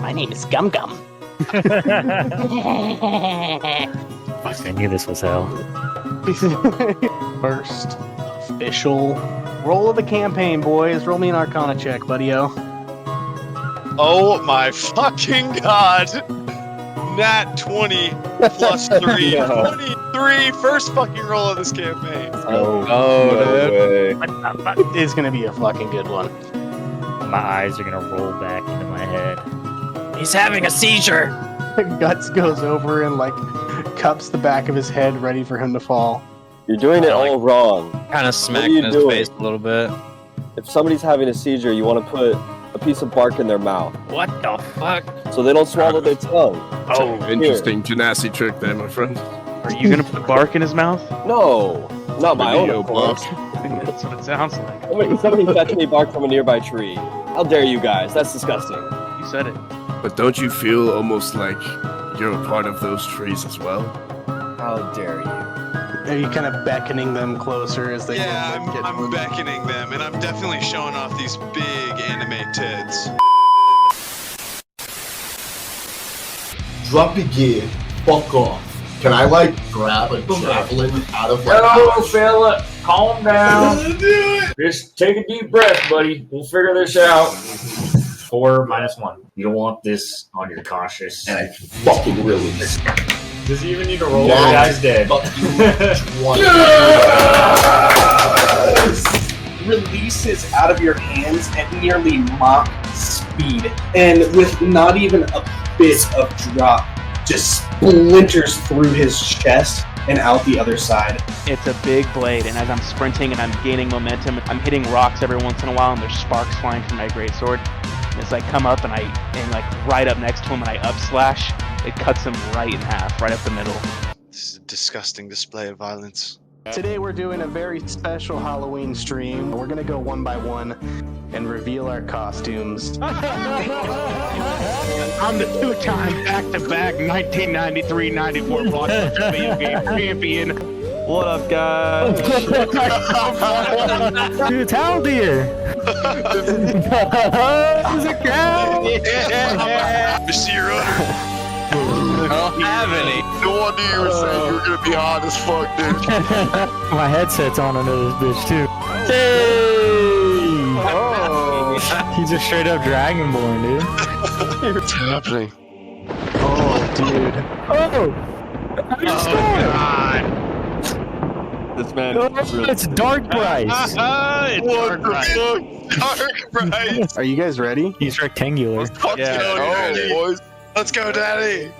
My name is Gum Gum. Fuck, I knew this was hell. First official roll of the campaign, boys. Roll me an Arcana check, buddy-o. Oh my fucking god! Nat 20 plus 3. No. 23! First fucking roll of this campaign. Oh, no way. What the fuck? It's gonna be a fucking good one. My eyes are gonna roll back into my head. He's having a seizure. Guts goes over and cups the back of his head, ready for him to fall. You're doing it all wrong. Kind of What are smacking you his doing? face a little bit. If somebody's having a seizure, you want to put a piece of bark in their mouth What the fuck? so they don't swallow their tongue. Oh, Interesting Genasi trick there, my friend. Are you gonna put bark in his mouth? No, not my own, Video of course. That's what it sounds like. Somebody fetch me bark from a nearby tree. How dare you guys? That's disgusting. You said it. But don't you feel almost like you're a part of those trees as well? How dare you? Are you kind of beckoning them closer as they Yeah, get I'm beckoning them, and I'm definitely showing off these big anime tits. Drop your gear, fuck off. Can I grab a javelin out of Hello, fella. Calm down. Just take a deep breath, buddy. We'll figure this out. 4 minus 1. You don't want this on your conscious. and I fucking release. Does he even need to roll? Yeah. The guy's dead. Fucking 20. Releases out of your hands at nearly Mach speed, and with not even a bit of drop, just splinters through his chest and out the other side. It's a big blade, and as I'm sprinting and I'm gaining momentum, I'm hitting rocks every once in a while, and there's sparks flying from my greatsword. And it's come up, and right up next to him, and I up slash. It cuts him right in half, right up the middle. This is a disgusting display of violence. Today we're doing a very special Halloween stream. We're gonna go one by one and reveal our costumes. I'm the two-time back-to-back 1993-94 Blockbuster video game champion. What up, guys? dude, it's Hal Deer. It's a cow. Mr. Your Honor. I don't have any. No wonder you were saying you were gonna be hot as fuck, dude. My headset's on under this bitch too. Hey! Oh, He's a straight up Dragonborn, dude. What's happening? oh, dude. Oh! God. This man. It's Dark Bryce. It's Dark Bright. Dark Bright. Are you guys ready? He's rectangular. Fuck Yeah. yeah, boys. Let's go, Daddy.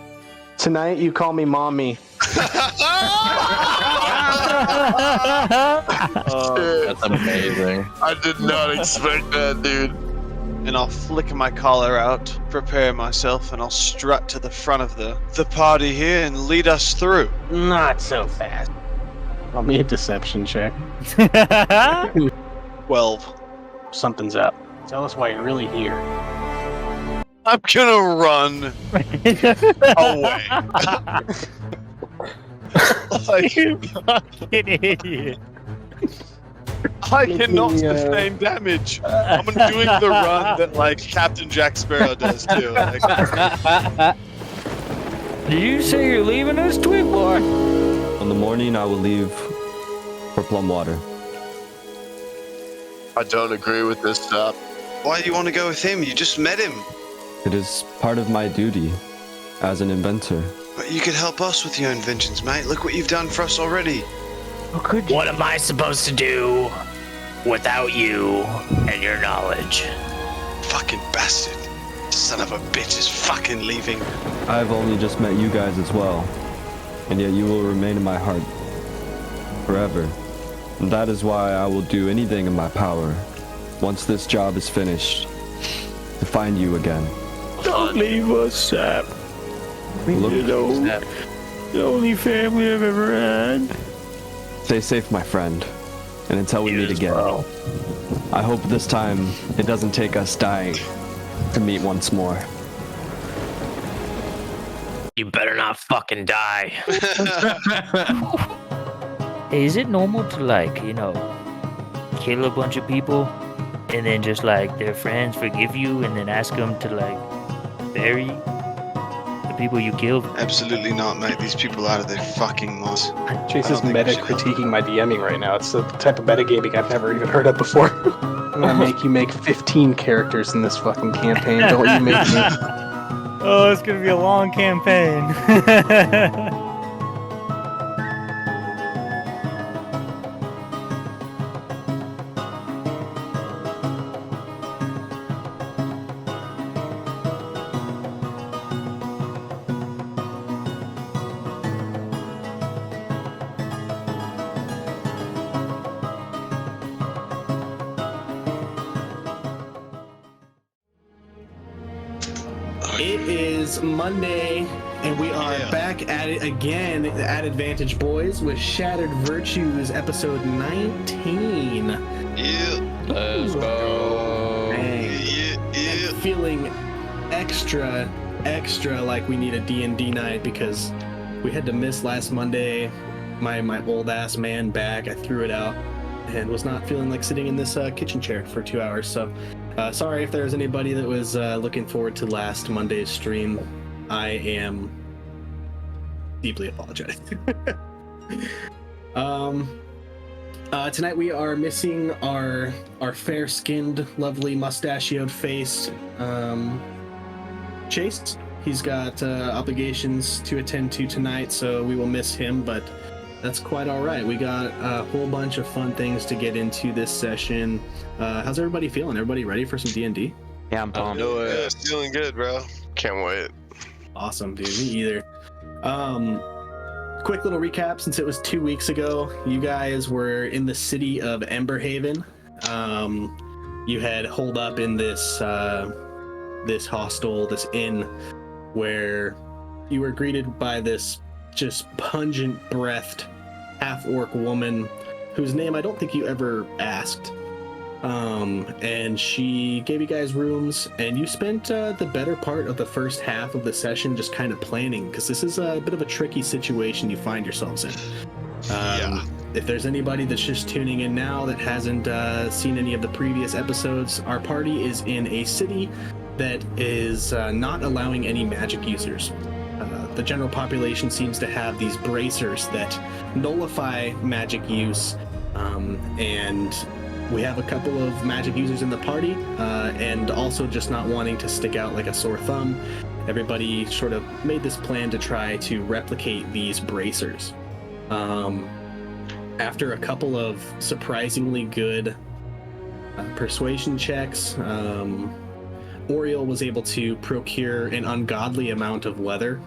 Tonight you call me mommy. That's amazing. I did not expect that, dude. And I'll flick my collar out, prepare myself, and I'll strut to the front of the party here and lead us through. Not so fast. Roll me a deception check. 12. Something's up. Tell us why you're really here. I'm gonna run away. You fucking idiot. I cannot sustain damage. I'm doing the run that Captain Jack Sparrow does too. Did you say you're leaving us, Twig Boy? In the morning, I will leave for Plumwater. I don't agree with this stop. Why do you want to go with him? You just met him. It is part of my duty as an inventor. But you could help us with your inventions, mate. Look what you've done for us already. What am I supposed to do without you and your knowledge? Fucking bastard. Son of a bitch is fucking leaving. I've only just met you guys as well, and yet you will remain in my heart forever. And that is why I will do anything in my power, once this job is finished, to find you again. Don't leave us, Sap. Look, The only family I've ever had. stay safe, my friend, and until we meet again, I hope this time it doesn't take us dying to meet once more. You better not fucking die. Is it normal to kill a bunch of people and then just their friends forgive you and then ask them to Barry? The people you killed? Absolutely not, mate. These people out of their fucking minds. Chase is meta critiquing my DMing right now. It's the type of metagaming I've never even heard of before. I'm gonna make you make 15 characters in this fucking campaign. Don't you make me. Oh, it's gonna be a long campaign. It is Monday, and we are back at it again at Advantage Boys with Shattered Virtues, episode 19. Yeah. Let's go. I'm feeling extra like we need a D&D night because we had to miss last Monday. My old ass man bag, I threw it out and was not feeling like sitting in this kitchen chair for 2 hours. So sorry if there's anybody that was looking forward to last Monday's stream. I am deeply apologizing. Tonight we are missing our fair-skinned, lovely, mustachioed face, Chase. He's got obligations to attend to tonight, so we will miss him, but that's quite all right. We got a whole bunch of fun things to get into this session. How's everybody feeling? Everybody ready for some D&D? Yeah, I'm pumped. Yeah, feeling good, bro. Can't wait. Awesome, dude. Me either. Quick little recap, since it was 2 weeks ago, you guys were in the city of Emberhaven. You had holed up in this this hostel, this inn, where you were greeted by this just pungent-breathed half-orc woman whose name I don't think you ever asked. And she gave you guys rooms, and you spent the better part of the first half of the session just kind of planning, because this is a bit of a tricky situation you find yourselves in. If there's anybody that's just tuning in now that hasn't seen any of the previous episodes, our party is in a city that is not allowing any magic users. The general population seems to have these bracers that nullify magic use, and we have a couple of magic users in the party, and also just not wanting to stick out like a sore thumb. Everybody sort of made this plan to try to replicate these bracers. After a couple of surprisingly good persuasion checks, Oriel was able to procure an ungodly amount of leather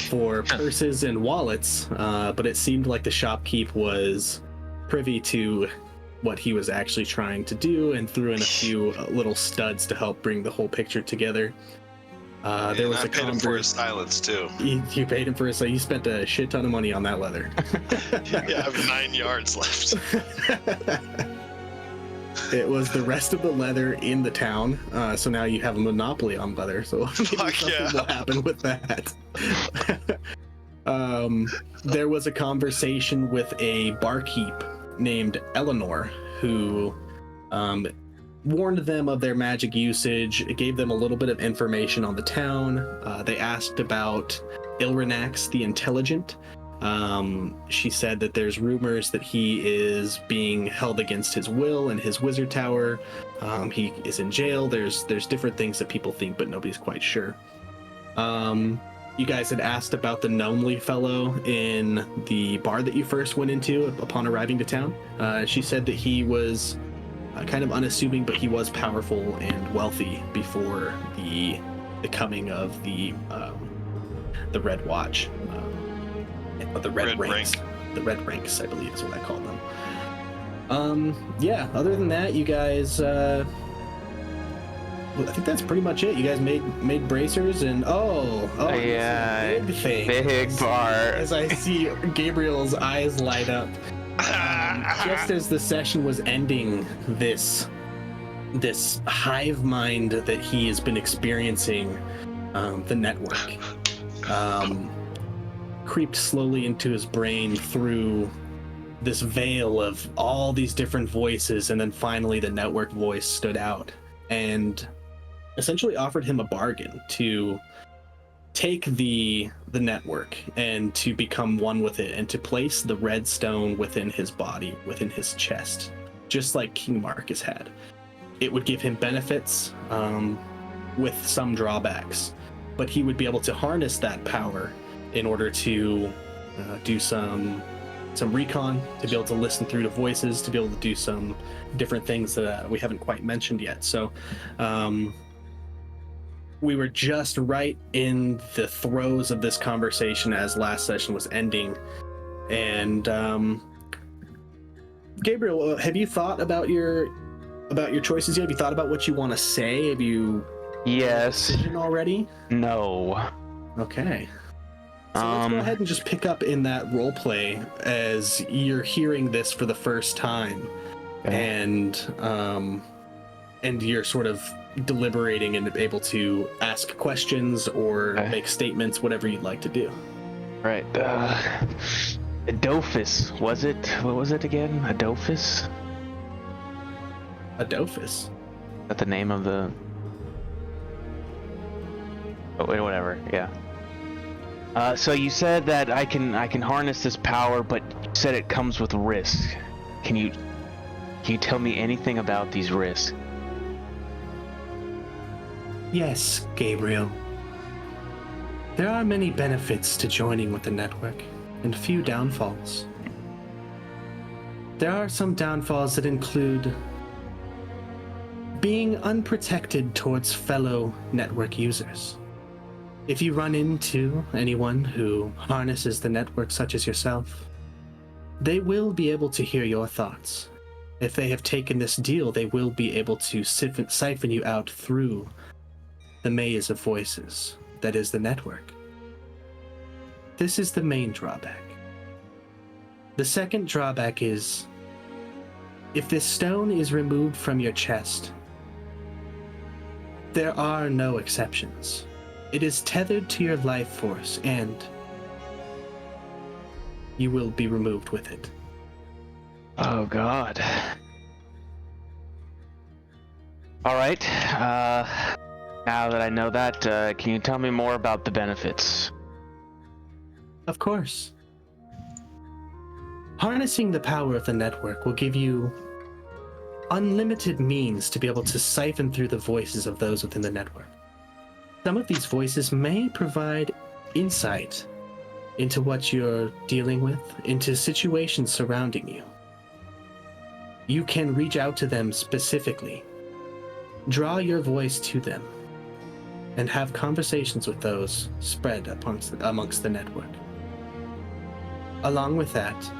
for purses and wallets, but it seemed like the shopkeep was privy to what he was actually trying to do and threw in a few little studs to help bring the whole picture together. There was I paid him for his silence too. You paid him for his silence. You spent a shit ton of money on that leather. Yeah, I have 9 yards left. It was the rest of the leather in the town, so now you have a monopoly on leather, so maybe something will happen with that. There was a conversation with a barkeep named Eleanor, who warned them of their magic usage. It gave them a little bit of information on the town. They asked about Ilrinax the Intelligent. She said that there's rumors that he is being held against his will in his wizard tower. He is in jail. There's different things that people think, but nobody's quite sure. You guys had asked about the gnomely fellow in the bar that you first went into upon arriving to town. She said that he was kind of unassuming, but he was powerful and wealthy before the coming of the Red Watch. The Red Ranks. The Red Ranks, I believe is what I called them. Yeah, other than that, you guys, I think that's pretty much it. You guys made bracers and yeah, big thing. Big part. As I see Gabriel's eyes light up. Just as the session was ending, this hive mind that he has been experiencing, the network, creeped slowly into his brain through this veil of all these different voices, and then finally the network voice stood out. And essentially offered him a bargain to take the network and to become one with it and to place the red stone within his body, within his chest, just like King Marcus had. It would give him benefits with some drawbacks, but he would be able to harness that power in order to do some recon, to be able to listen through the voices, to be able to do some different things that we haven't quite mentioned yet. So we were just right in the throes of this conversation as last session was ending. And Gabriel, have you thought about your choices yet? Have you thought about what you want to say? Have you Yes. decision already? No. Okay. So let's go ahead and just pick up in that role play as you're hearing this for the first time, and you're sort of deliberating and able to ask questions or make statements, whatever you'd like to do. Right. Adophis, was it? What was it again? Adophis? Adophis? Is that the name of the... Oh, wait, whatever, yeah. So you said that I can harness this power, but you said it comes with risk. Can you tell me anything about these risks? Yes, Gabriel. There are many benefits to joining with the network, and few downfalls. There are some downfalls that include being unprotected towards fellow network users. If you run into anyone who harnesses the network, such as yourself, they will be able to hear your thoughts. If they have taken this deal, they will be able to siphon you out through the maze of voices that is the network. This is the main drawback. The second drawback is, if this stone is removed from your chest, there are no exceptions. It is tethered to your life force, and you will be removed with it. Oh, God. All right. Now that I know that, can you tell me more about the benefits? Of course. Harnessing the power of the network will give you unlimited means to be able to siphon through the voices of those within the network. Some of these voices may provide insight into what you're dealing with, into situations surrounding you. You can reach out to them specifically, draw your voice to them, and have conversations with those spread amongst the network. Along with that,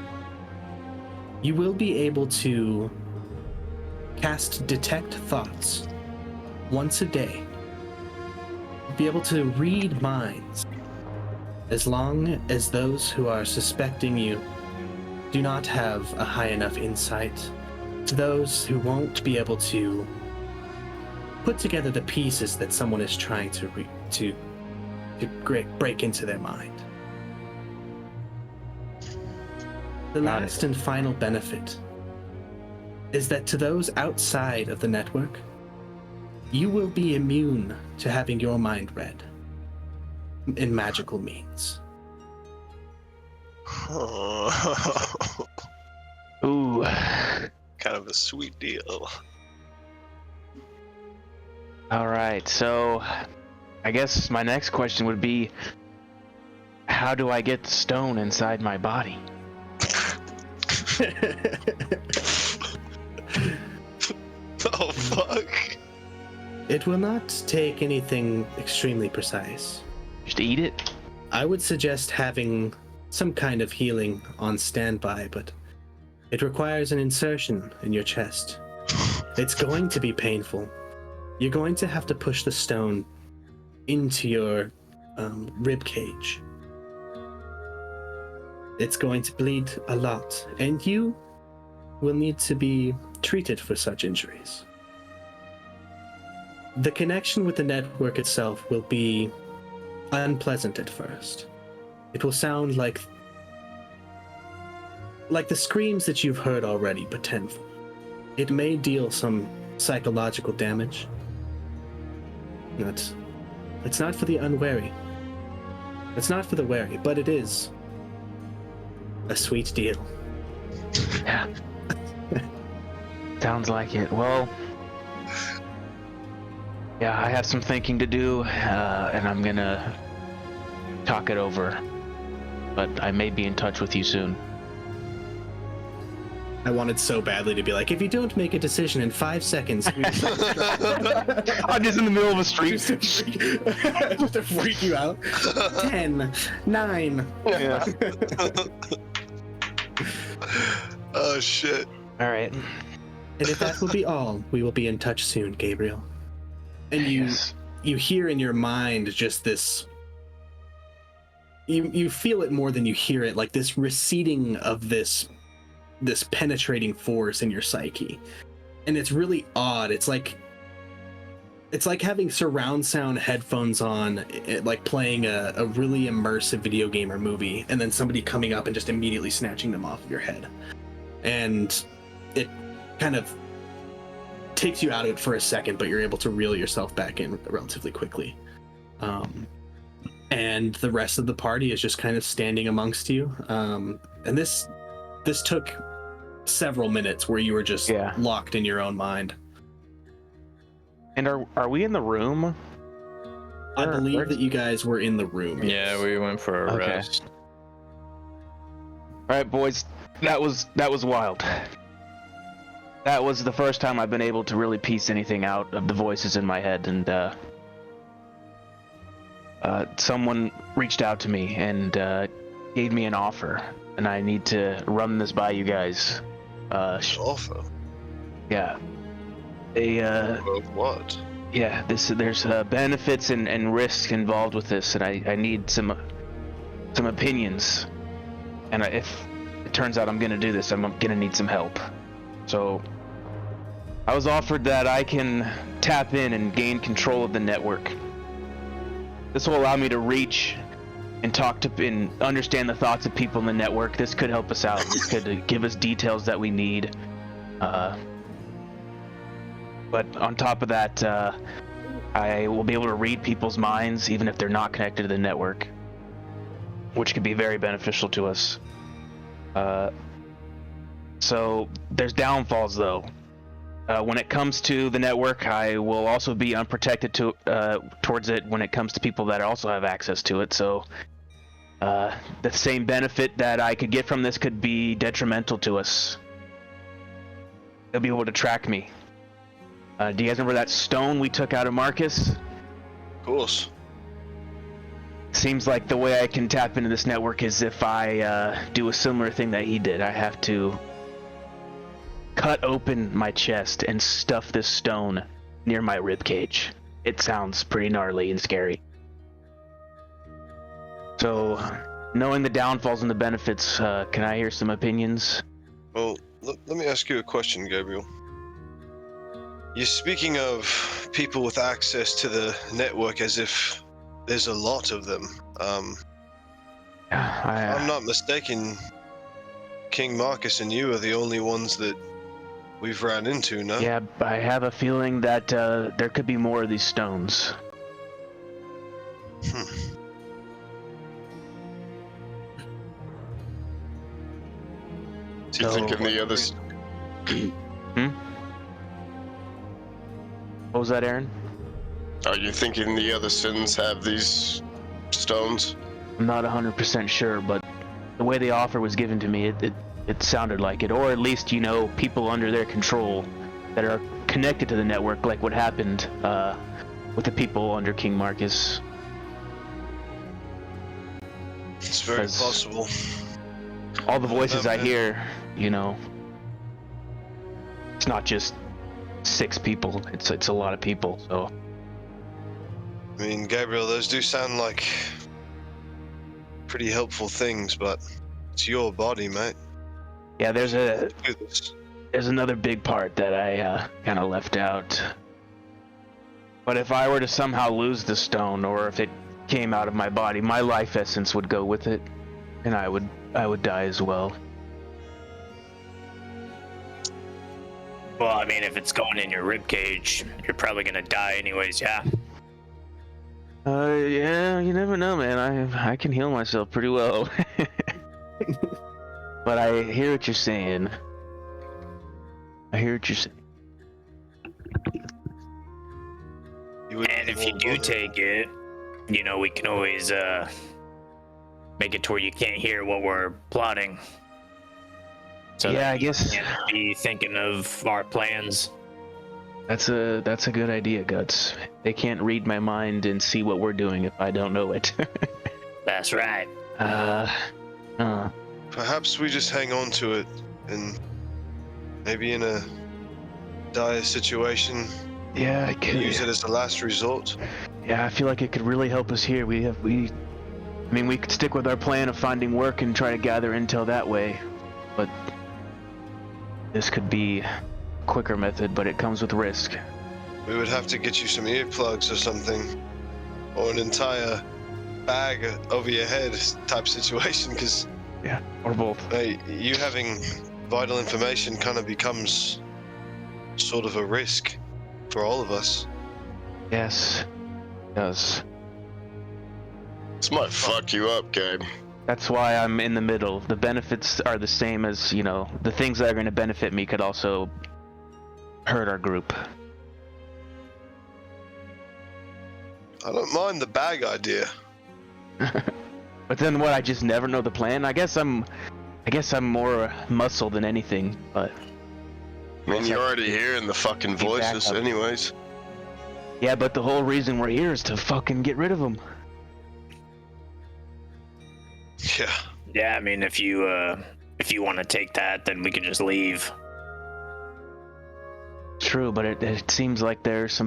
you will be able to cast Detect Thoughts once a day, be able to read minds, as long as those who are suspecting you do not have a high enough insight, to those who won't be able to put together the pieces that someone is trying to break into their mind. The last and final benefit is that to those outside of the network, you will be immune to having your mind read in magical means. Ooh. Kind of a sweet deal. All right, so I guess my next question would be, how do I get the stone inside my body? Oh, fuck. It will not take anything extremely precise. Just eat it? I would suggest having some kind of healing on standby, but it requires an insertion in your chest. It's going to be painful. You're going to have to push the stone into your rib cage. It's going to bleed a lot, and you will need to be treated for such injuries. The connection with the network itself will be unpleasant at first. It will sound like the screams that you've heard already, but tenfold. It may deal some psychological damage. It's not for the unwary. It's not for the wary, but it is a sweet deal. Yeah. Sounds like it. Well, yeah, I have some thinking to do, and I'm gonna talk it over. But I may be in touch with you soon. I wanted so badly to be like, if you don't make a decision in 5 seconds, I'm just in the middle of a street. just to freak you out. 10, 9. Yeah. Oh shit. All right. And if that will be all, we will be in touch soon, Gabriel. And you hear in your mind just this. You feel it more than you hear it, like this receding of this penetrating force in your psyche. And it's really odd. It's like having surround sound headphones on, like playing a really immersive video game or movie, and then somebody coming up and just immediately snatching them off of your head. And it kind of takes you out of it for a second, but you're able to reel yourself back in relatively quickly. And the rest of the party is just kind of standing amongst you. And this took several minutes where you were just locked in your own mind. And are we in the room? I believe that you guys were in the room. Yeah, we went for a rest. All right, boys. That was wild. That was the first time I've been able to really piece anything out of the voices in my head, and someone reached out to me and gave me an offer, and I need to run this by you guys. Offer? Yeah. What? Yeah, there's benefits and risks involved with this, and I need some opinions. And if it turns out I'm gonna do this, I'm gonna need some help. So I was offered that I can tap in and gain control of the network. This will allow me to reach and talk to and understand the thoughts of people in the network. This could help us out. This could give us details that we need. But on top of that, I will be able to read people's minds even if they're not connected to the network, which could be very beneficial to us. So there's downfalls though. When it comes to the network, I will also be unprotected towards it when it comes to people that also have access to it. So the same benefit that I could get from this could be detrimental to us. They'll be able to track me. Do you guys remember that stone we took out of Marcus? Of course. Seems like the way I can tap into this network is if I do a similar thing that he did. I have to cut open my chest and stuff this stone near my ribcage. It sounds pretty gnarly and scary. So, knowing the downfalls and the benefits, can I hear some opinions? Well, let me ask you a question, Gabriel. You're speaking of people with access to the network as if there's a lot of them. If I'm not mistaken, King Marcus and you are the only ones that we've ran into, no? Yeah, I have a feeling that there could be more of these stones. Do you think in the others? What was that, Aaron? Are you thinking the other sins have these stones? I'm not 100% sure, but the way the offer was given to me, it sounded like it. Or at least, people under their control that are connected to the network, like what happened with the people under King Marcus. It's very possible. All the voices I hear, it's not just 6 people. It's a lot of people. So. I mean, Gabriel, those do sound like pretty helpful things, but it's your body, mate. Yeah, there's another big part that I kind of left out. But if I were to somehow lose the stone, or if it came out of my body, my life essence would go with it, and I would die as well. Well, I mean, if it's going in your ribcage, you're probably gonna die anyways, yeah. Yeah, you never know, man. I can heal myself pretty well. But I hear what you're saying. And if you do take it, you know, we can always make it to where you can't hear what we're plotting. So yeah, that I guess you can't be thinking of our plans. that's a good idea, Guts. They can't read my mind and see what we're doing if I don't know it. That's right. Perhaps we just hang on to it, and maybe in a dire situation, Yeah, I could use it as a last resort. Yeah, I feel like it could really help us here. We could stick with our plan of finding work and try to gather intel that way, but this could be a quicker method, but it comes with risk. We would have to get you some earplugs or something, or an entire bag over your head type situation, because yeah, or both. You having vital information kind of becomes sort of a risk for all of us. Yes, it does. This might fuck you up, Gabe. That's why I'm in the middle. The benefits are the same as, you know, the things that are going to benefit me could also hurt our group. I don't mind the bag idea. But then what, I just never know the plan? I guess I'm more muscle than anything, but... I mean, you're already hearing the fucking voices anyways. Yeah, but the whole reason we're here is to fucking get rid of them. Yeah. Yeah, I mean, if you want to take that, then we can just leave. True, but it seems like there's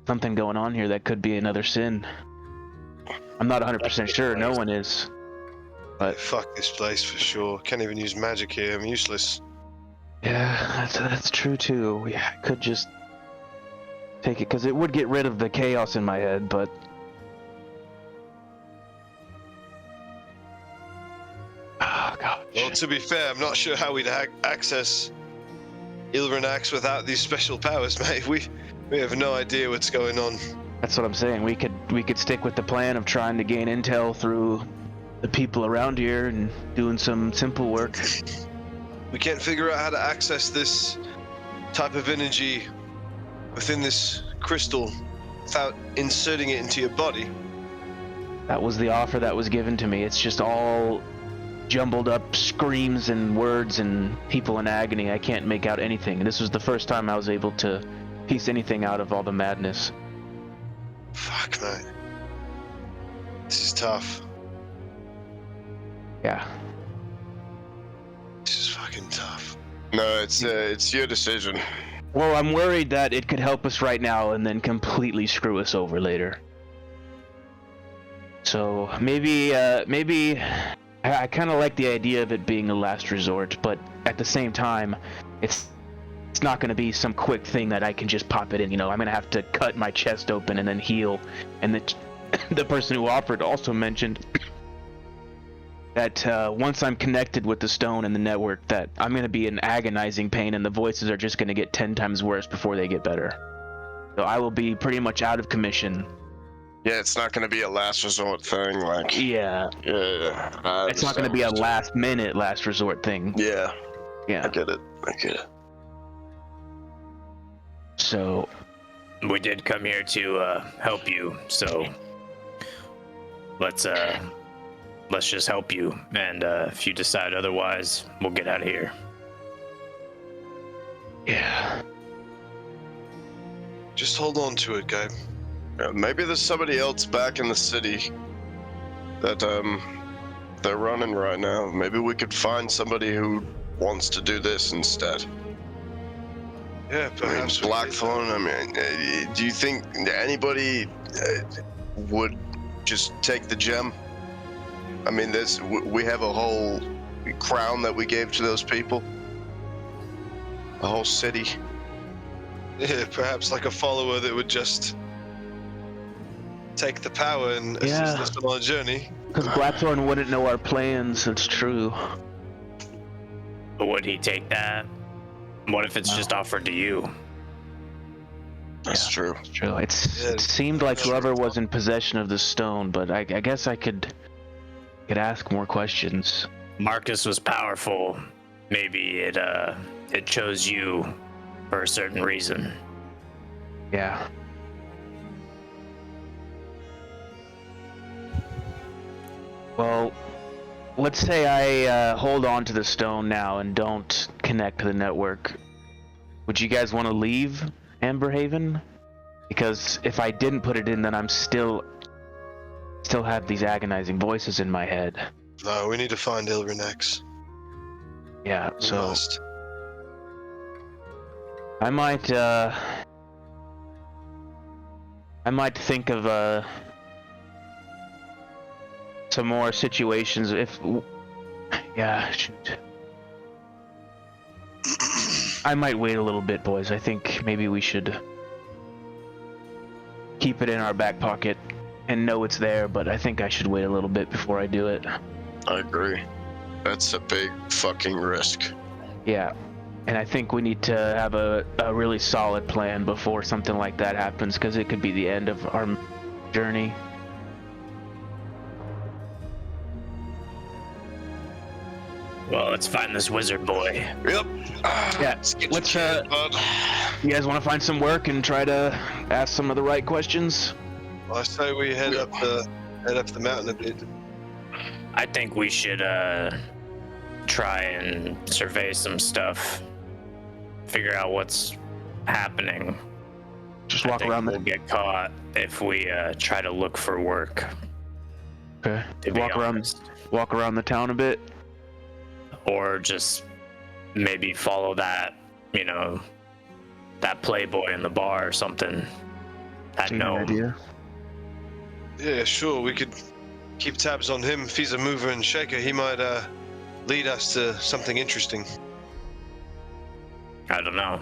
something going on here that could be another sin. I'm not 100% sure. No one is. But fuck this place for sure. Can't even use magic here. I'm useless. Yeah, that's true too. We could just take it, because it would get rid of the chaos in my head, but... Oh, God. Well, to be fair, I'm not sure how we'd access Ilranax without these special powers, mate. We have no idea what's going on. That's what I'm saying. We could stick with the plan of trying to gain intel through the people around here and doing some simple work. We can't figure out how to access this type of energy within this crystal without inserting it into your body. That was the offer that was given to me. It's just all jumbled up screams and words and people in agony. I can't make out anything. This was the first time I was able to piece anything out of all the madness. Fuck, mate. This is tough. Yeah. This is fucking tough. No, it's your decision. Well, I'm worried that it could help us right now and then completely screw us over later. So maybe I kind of like the idea of it being a last resort, but at the same time, it's not going to be some quick thing that I can just pop it in. You know, I'm going to have to cut my chest open and then heal. And the person who offered also mentioned that once I'm connected with the stone and the network, that I'm going to be in agonizing pain and the voices are just going to get 10 times worse before they get better. So I will be pretty much out of commission. Yeah, it's not going to be a last resort thing, like... Yeah. Yeah. It's not going to be a last resort thing. Yeah. Yeah. I get it. So... We did come here to help you, so... Let's just help you, and if you decide otherwise, we'll get out of here. Yeah. Just hold on to it, Gabe. Maybe there's somebody else back in the city that they're running right now. Maybe we could find somebody who wants to do this instead. Yeah, perhaps. Blackthorn, I mean, do you think anybody would just take the gem? I mean, we have a whole crown that we gave to those people. A whole city. Yeah, perhaps like a follower that would just take the power and assist us on our journey. Because Blackthorn wouldn't know our plans, it's true. But would he take that? What if it's just offered to you? That's true. It's true. It seemed like whoever was in possession of the stone, but I guess I could ask more questions. Marcus was powerful. Maybe it chose you for a certain reason. Yeah. Well, let's say I hold on to the stone now and don't connect to the network. Would you guys want to leave Amberhaven? Because if I didn't put it in, then I'm still have these agonizing voices in my head. No, we need to find Ilrinax. Yeah, We so must. I might think of some more situations yeah, shoot. I might wait a little bit, boys. I think maybe we should keep it in our back pocket and know it's there, but I think I should wait a little bit before I do it. I agree. That's a big fucking risk. Yeah, and I think we need to have a really solid plan before something like that happens, because it could be the end of our journey. Well, let's find this wizard boy. Yep. Yeah, let's you guys want to find some work and try to ask some of the right questions? I say we head up the mountain a bit. I think we should try and survey some stuff, figure out what's happening. Just walk around. We'll get caught if we try to look for work. Okay. Walk around the town a bit, or just maybe follow that, that playboy in the bar or something. That gnome. Idea. Yeah, sure. We could keep tabs on him. If he's a mover and shaker, he might lead us to something interesting. I don't know.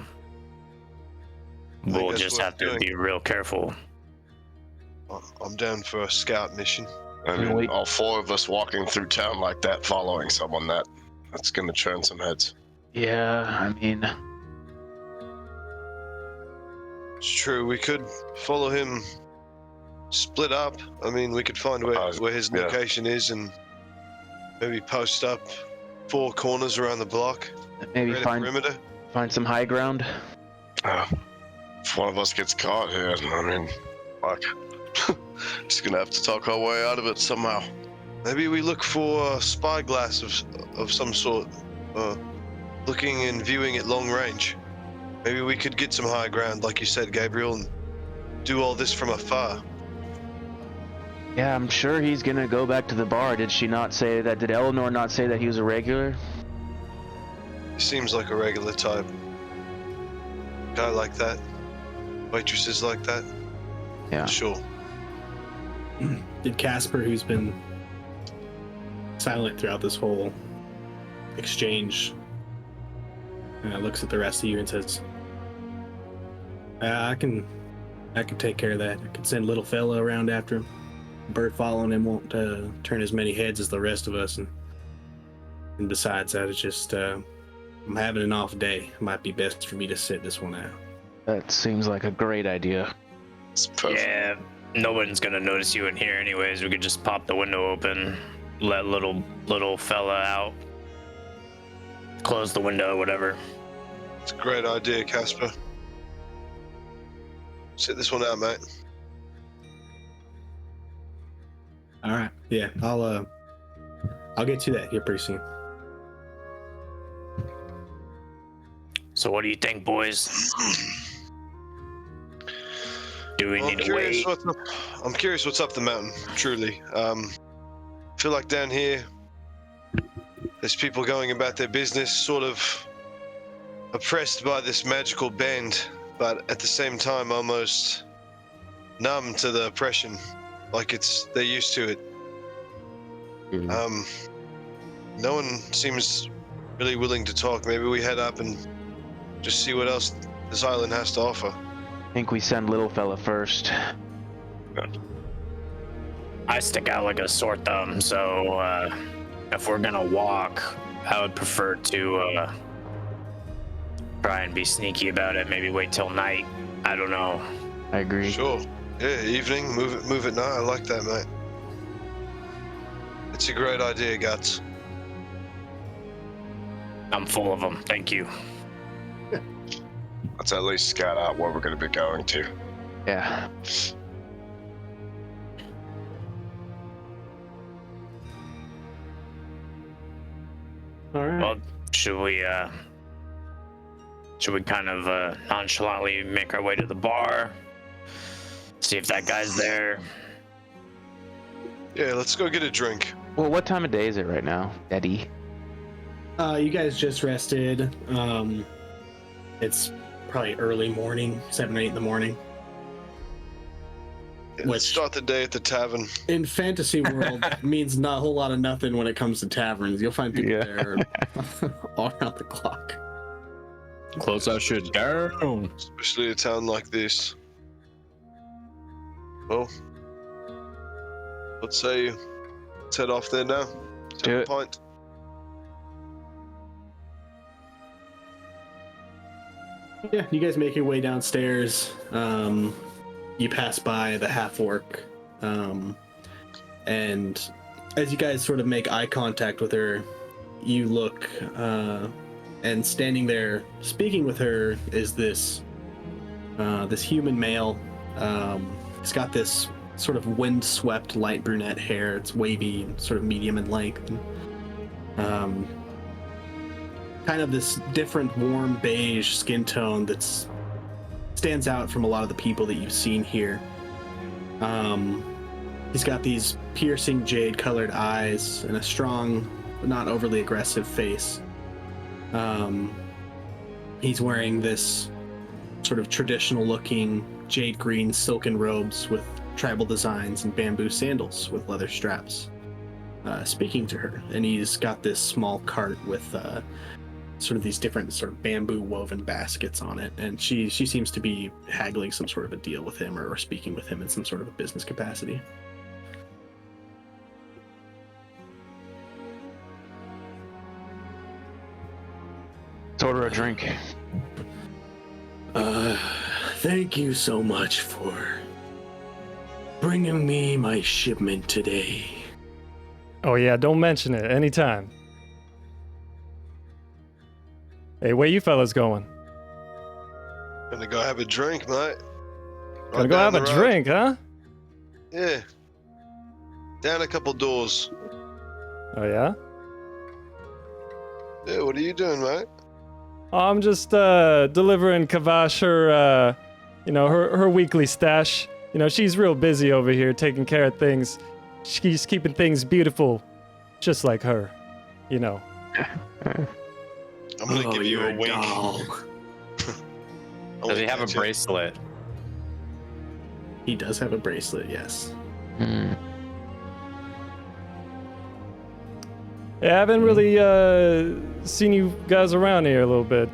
We'll just have to be real careful. I'm down for a scout mission. I mean, all four of us walking through town like that, following someone that's gonna turn some heads. Yeah, I mean, it's true. We could follow him, split up. I mean, we could find where his location is and maybe post up 4 corners around the block. Maybe create a perimeter. Find some high ground. If one of us gets caught here, I mean, fuck. Just gonna have to talk our way out of it somehow. Maybe we look for a spyglass of some sort, looking and viewing at long range. Maybe we could get some high ground, like you said, Gabriel, and do all this from afar. Yeah, I'm sure he's gonna go back to the bar. Did she not say that? Did Eleanor not say that he was a regular? He seems like a regular type. Guy like that. Waitresses like that. Yeah. Sure. Did Casper, who's been silent throughout this whole exchange, looks at the rest of you and says, I can take care of that. I could send little fella around after him. Bird following him won't turn as many heads as the rest of us, and besides that, it's just I'm having an off day. It might be best for me to sit this one out. That seems like a great idea. It's perfect. Yeah, no one's gonna notice you in here anyways. We could just pop the window open, let little fella out, close the window, whatever. It's a great idea, Casper. Sit this one out, mate. All right. Yeah, I'll get to that here pretty soon. So what do you think, boys? Do we need to wait? I'm curious what's up the mountain, truly. Feel like down here, there's people going about their business, sort of oppressed by this magical band, but at the same time almost numb to the oppression, like they're used to it. No one seems really willing to talk. Maybe we head up and just see what else this island has to offer. I think we send little fella first. I stick out like a sore thumb, so if we're gonna walk, I would prefer to try and be sneaky about it. Maybe wait till night. I don't know. I agree. Sure. Yeah, evening. Move it now. I like that, mate. It's a great idea, Guts. I'm full of them. Thank you. Let's at least scout out where we're going to be going to. Yeah. All right. Well, should we kind of nonchalantly make our way to the bar? See if that guy's there. Yeah, let's go get a drink. Well, what time of day is it right now, Eddie? You guys just rested. It's probably early morning, 7 or 8 in the morning. Yeah, let's Which- start the day at the tavern. In fantasy world means not a whole lot of nothing when it comes to taverns. You'll find people there all around the clock. Close that shit down. Especially a town like this. Well, let's say let's head off there now. Do it. Pint. Yeah, you guys make your way downstairs. You pass by the half-orc, and as you guys sort of make eye contact with her, you look, and standing there speaking with her is this human male. He's got this sort of wind-swept light brunette hair. It's wavy and sort of medium in length. And, kind of this different warm beige skin tone that's stands out from a lot of the people that you've seen here. He's got these piercing jade colored eyes and a strong, not overly aggressive face. He's wearing this sort of traditional looking jade green silken robes with tribal designs and bamboo sandals with leather straps, speaking to her. And he's got this small cart with sort of these different sort of bamboo woven baskets on it, and she seems to be haggling some sort of a deal with him or speaking with him in some sort of a business capacity. Let's order a drink. Thank you so much for bringing me my shipment today. Oh yeah, don't mention it. Anytime. Hey, where you fellas going? Gonna go have a drink, mate. Gonna go have a drink, huh? Yeah. Down a couple doors. Oh yeah? Yeah, what are you doing, mate? I'm just delivering Kavash her, her weekly stash. You know, she's real busy over here taking care of things. She's keeping things beautiful, just like her, you know. I'm gonna give you a wink. Does he have a bracelet? He does have a bracelet, yes. Yeah, I haven't really seen you guys around here a little bit.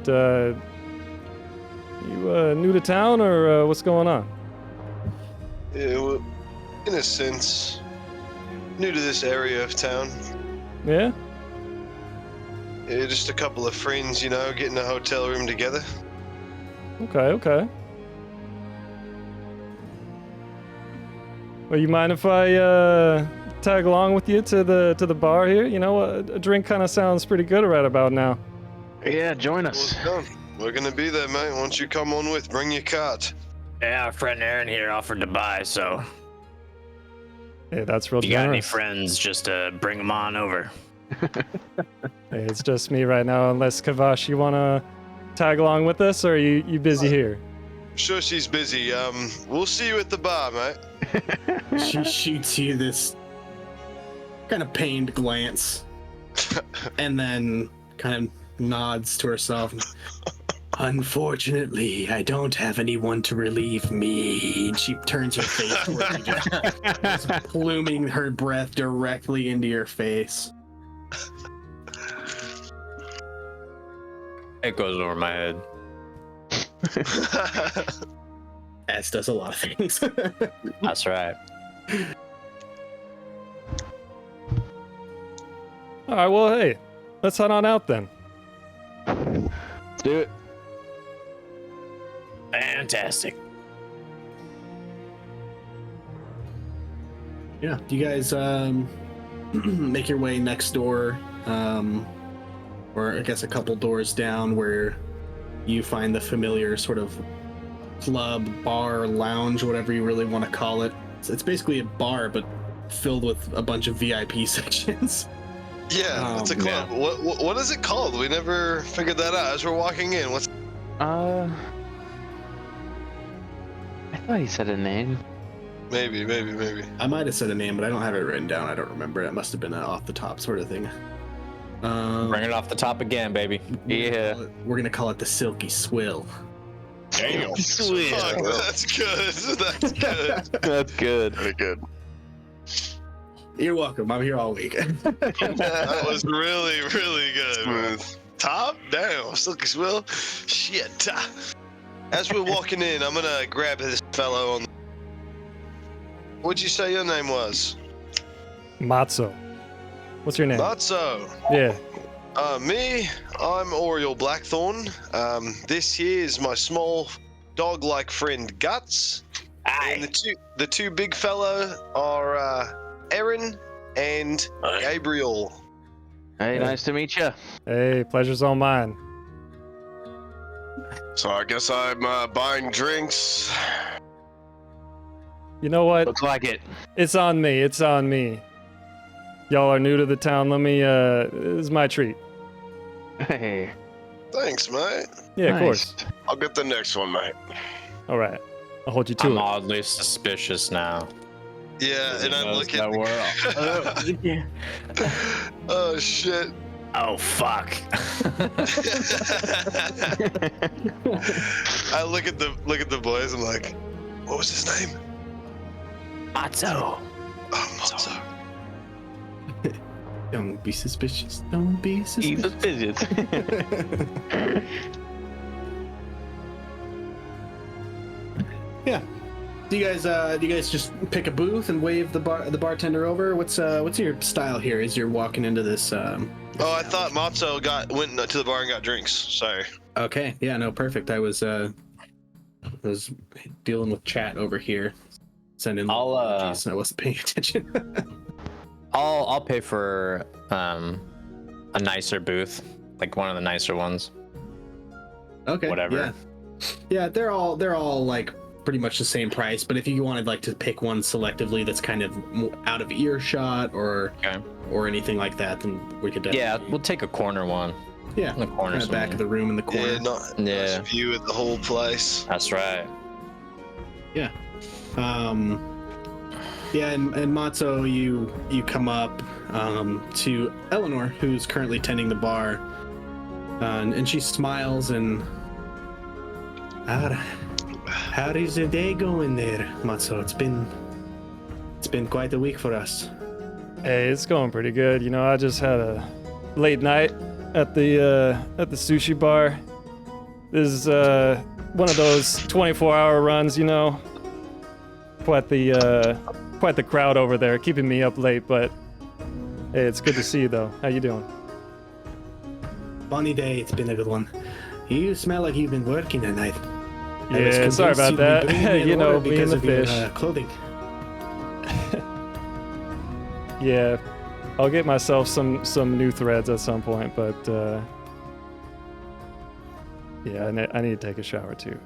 You new to town, or what's going on? Yeah, well, in a sense, new to this area of town. Yeah? Yeah, just a couple of friends, getting a hotel room together. Okay. Well, you mind if I tag along with you to the bar here? You know, a drink kind of sounds pretty good right about now. Yeah, join us. Well, it's done. We're gonna be there, mate. Once you come on with, bring your cart. Yeah, our friend Aaron here offered to buy, so Yeah, that's real if you got any generous. friends, just bring them on over. Hey, it's just me right now. Unless Kavash, you wanna tag along with us, or are you busy here? I'm sure she's busy. We'll see you at the bar, mate. She shoots you this kind of pained glance and then kind of nods to herself. Unfortunately, I don't have anyone to relieve me. And she turns her face toward you, just pluming her breath directly into your face. It goes over my head. As does a lot of things. That's right. All right. Well, hey, let's head on out then. Let's do it. Fantastic. Yeah, you guys make your way next door, or I guess a couple doors down, where you find the familiar sort of club, bar, lounge, whatever you really want to call it. It's basically a bar, but filled with a bunch of VIP sections. Yeah, it's a club. Yeah. What is it called? We never figured that out as we're walking in. What's I thought he said a name. maybe. I might have said a name, but I don't have it written down. I don't remember. It must have been an off the top sort of thing. Bring it off the top again, baby. Yeah. We're gonna call it the Silky Swill. Damn. Sweet. Fuck, that's good. That's good. That's good. Very good. You're welcome. I'm here all week. That was really, really good. Man. Smooth. Top down, Silky Swill. Shit. As we're walking in, I'm gonna grab this fellow on. What'd you say your name was? Matzo. What's your name? Not so. Yeah. Me, I'm Oriole Blackthorn. This here is my small dog-like friend Guts. And the two big fella are Aaron and Gabriel. Hey, nice to meet you. Hey, pleasure's all mine. So I guess I'm buying drinks. You know what? Looks like it. It's on me. It's on me. Y'all are new to the town. Let me, this is my treat. Hey. Thanks, mate. Yeah, of Nice. course. I'll get the next one, mate. All right. I'll hold you to I'm it. oddly suspicious now. Yeah, and I look That at. we're Oh shit. Oh fuck. I look at the boys. I'm like, what was his name? Matzo. Oh, Matzo. Don't be suspicious. Don't be He's suspicious. suspicious. Yeah. Do you guys just pick a booth and wave the bartender over? What's your style here as you're walking into this? Oh, I thought Matzo went to the bar and got drinks. Sorry. Okay. Yeah. No. Perfect. I was dealing with chat over here, sending. emojis, and I wasn't paying attention. I'll pay for a nicer booth, like one of the nicer ones. Okay. Whatever. Yeah. Yeah. They're all like pretty much the same price, but if you wanted like to pick one selectively that's kind of out of earshot or anything like that, then we could definitely. Yeah, we'll take a corner one. Yeah. In the corner. Kind of back of the room in the corner. Yeah, nice view of the whole place. That's right. Yeah. Yeah, and Matzo, you come up to Eleanor, who's currently tending the bar, and she smiles and. How's the day going there, Matzo? It's been quite a week for us. Hey, it's going pretty good. You know, I just had a late night at the sushi bar. This is one of those 24-hour runs, you know. Quite the crowd over there, keeping me up late. But hey, it's good to see you though. How you doing? Funny day. It's been a good one. You smell like you've been working at night. Yeah, sorry about that. You know, me and the fish. Clothing. Yeah, I'll get myself some new threads at some point, but yeah, I need to take a shower too.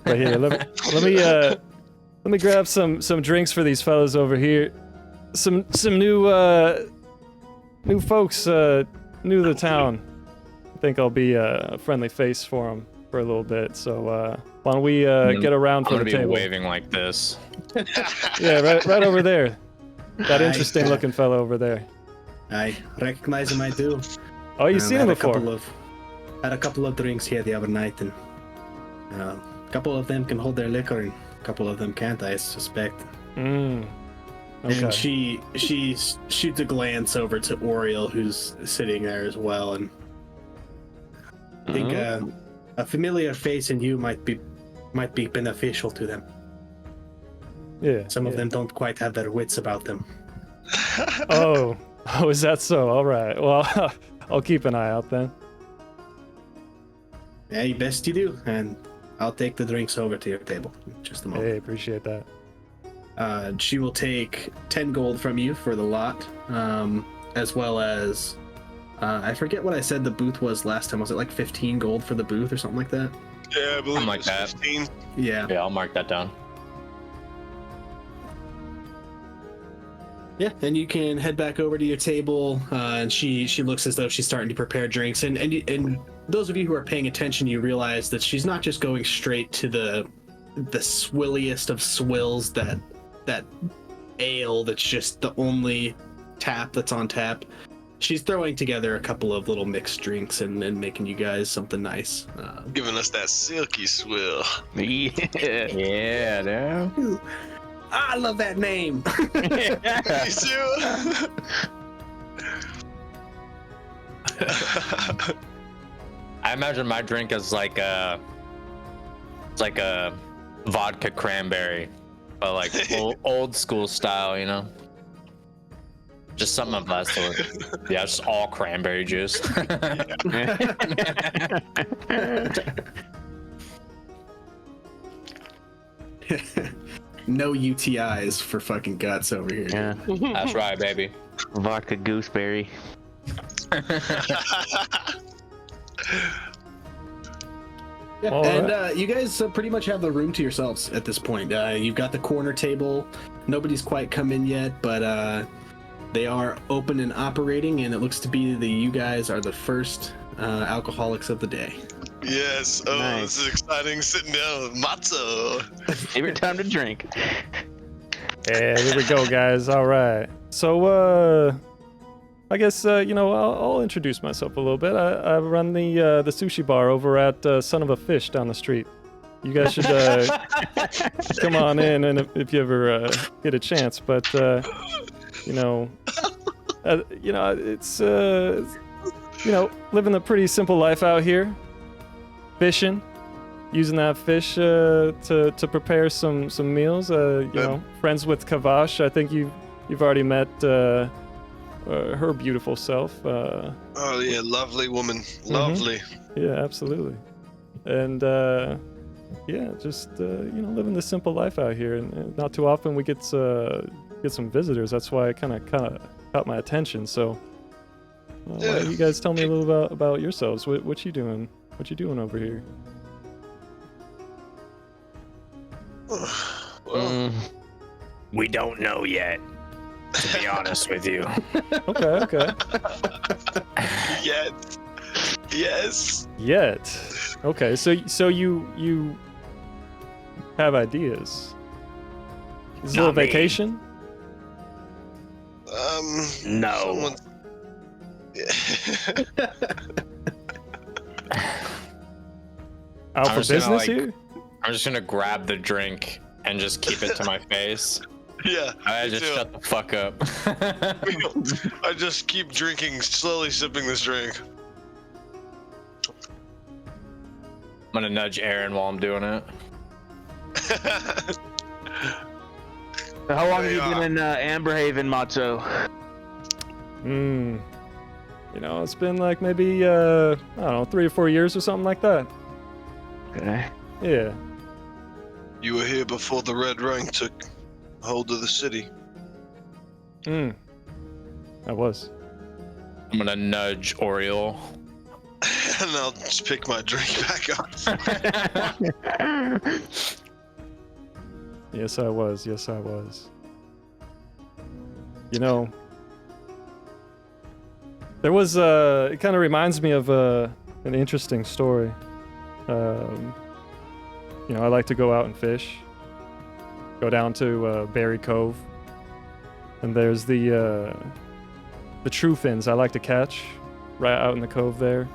But here, let me grab some drinks for these fellas over here. Some new folks new to the town. I think I'll be a friendly face for them for a little bit. So why don't we get around for the table? I'm gonna be waving like this. Yeah, right over there. That interesting looking fellow over there. I recognize him. I do. Oh, you've seen him before. Had a couple of drinks here the other night, and a couple of them can hold their liquor, and a couple of them can't. I suspect. Okay. And she shoots a glance over to Oriole, who's sitting there as well, and I think a familiar face in you might be beneficial to them. Yeah. Some of them don't quite have their wits about them. Oh, is that so? All right. Well, I'll keep an eye out then. Hey, best you do, and I'll take the drinks over to your table in just a moment. Hey, appreciate that. She will take 10 gold from you for the lot, as well as I forget what I said the booth was last time. Was it like 15 gold for the booth or something like that? Yeah, I believe Something like it was that. 15. Yeah. Yeah, I'll mark that down. Yeah, and you can head back over to your table, and she looks as though she's starting to prepare drinks. And those of you who are paying attention, you realize that she's not just going straight to the swilliest of swills, that ale that's just the only tap that's on tap. She's throwing together a couple of little mixed drinks and making you guys something nice. Giving us that silky swill. Yeah, dude. I love that name. Me too. I imagine my drink is like a vodka cranberry, but like old school style, you know. Just something of that sort. Yeah, just all cranberry juice. No UTIs for fucking guts over here. Yeah. That's right, baby. Vodka gooseberry. Yeah, All and right. you guys pretty much have the room to yourselves at this point. You've got the corner table. Nobody's quite come in yet, but they are open and operating, and it looks to be that you guys are the first alcoholics of the day. Yes. Oh, Nice. this is exciting. Sitting down with Matzo. Favorite time to drink. Yeah, here we go, guys. All right. So, I guess I'll introduce myself a little bit. I run the sushi bar over at Son of a Fish down the street. You guys should come on in, and if you ever get a chance. But it's living a pretty simple life out here. Fishing, using that fish to prepare some meals. Friends with Kavash. I think you've already met her beautiful self. Oh yeah, lovely woman. Lovely. Yeah, absolutely. And just living the simple life out here, and not too often we get some visitors. That's why it kind of caught my attention. So, why don't you guys tell me a little about yourselves? What you doing? What you doing over here? Well, We don't know yet, to be honest with you. Okay. yes. Yet. Okay, so you have ideas. Is this a little Not me. vacation? No. Out I'm for just gonna, business like- here? I'm just gonna grab the drink and just keep it to my face. Yeah. I me just too. shut the fuck up. I just keep drinking, slowly sipping this drink. I'm gonna nudge Aaron while I'm doing it. How long have you been in Amberhaven, Matzo? It's been like maybe I don't know, 3 or 4 years or something like that. Okay. Yeah. You were here before the Red Rank took hold of the city. I was. I'm gonna nudge Oriole. And I'll just pick my drink back up. Yes, I was. There was it kind of reminds me of an interesting story. I like to go out and fish. Go down to Berry Cove, and there's the true fins I like to catch right out in the cove there.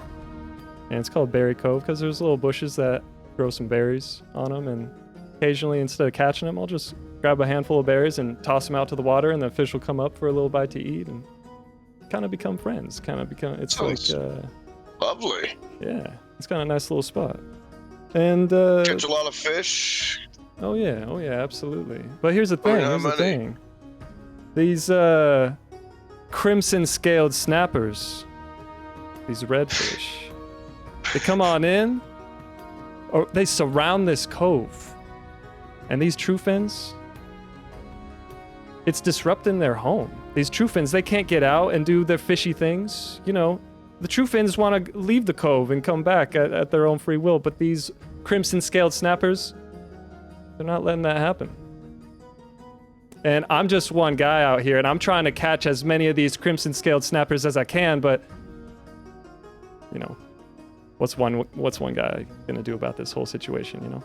And it's called Berry Cove because there's little bushes that grow some berries on them, and occasionally instead of catching them, I'll just grab a handful of berries and toss them out to the water, and the fish will come up for a little bite to eat and kind of become friends. It's Sounds like lovely. yeah, it's kind of a nice little spot. And Catch a lot of fish. oh yeah, absolutely. But here's the thing. how Here's the many? thing. These crimson scaled snappers, these redfish, they come on in, or they surround this cove, and these true fins, it's disrupting their home. These true fins, they can't get out and do their fishy things. You know, the true fins want to leave the cove and come back at their own free will, but these crimson scaled snappers, they're not letting that happen. And I'm just one guy out here, and I'm trying to catch as many of these crimson scaled snappers as I can, but you know, what's one guy gonna do about this whole situation, you know?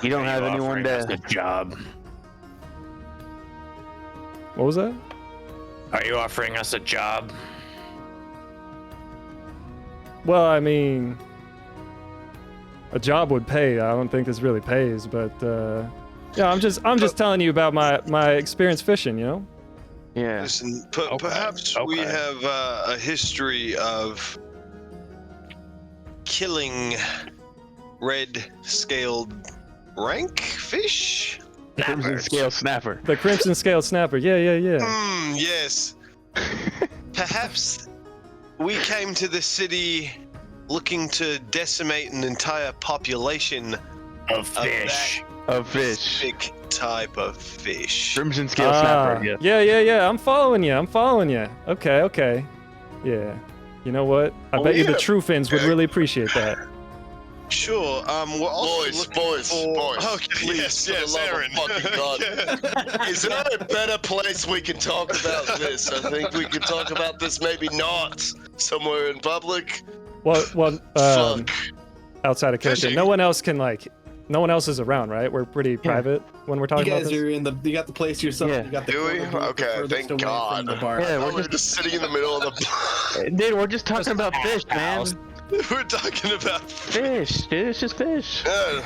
You don't have anyone That's to. a job. What was that? Are you offering us a job? Well, I mean, a job would pay. I don't think this really pays, but yeah, I'm just telling you about my experience fishing, you know? Yeah. Listen, perhaps we have a history of killing red-scaled rank fish. Crimson scale snapper. The crimson scaled snapper. Yeah. Yes. Perhaps we came to the city looking to decimate an entire population of fish. Of fish. Specific type of fish. Crimson scale snapper. Yeah. I'm following you. Okay. Yeah. You know what? I bet you the true fins would really appreciate that. Sure. We're also Boys. Okay, Please, yes, for the love Aaron. of fucking God. Is there a better place we can talk about this? I think we can talk about this maybe not somewhere in public. Well, Fuck. outside of character, Fishing. no one else is around, right? We're pretty private when we're You talking about guys this. are in the. You got the place to yourself. Yeah. You got the. Do we? corner booth Okay, furthest thank away God. From the bar. Yeah, Oh, we're just sitting in the middle of the. Dude, we're just talking about fish, man. We're talking about Fish, dude. It's just fish. yeah,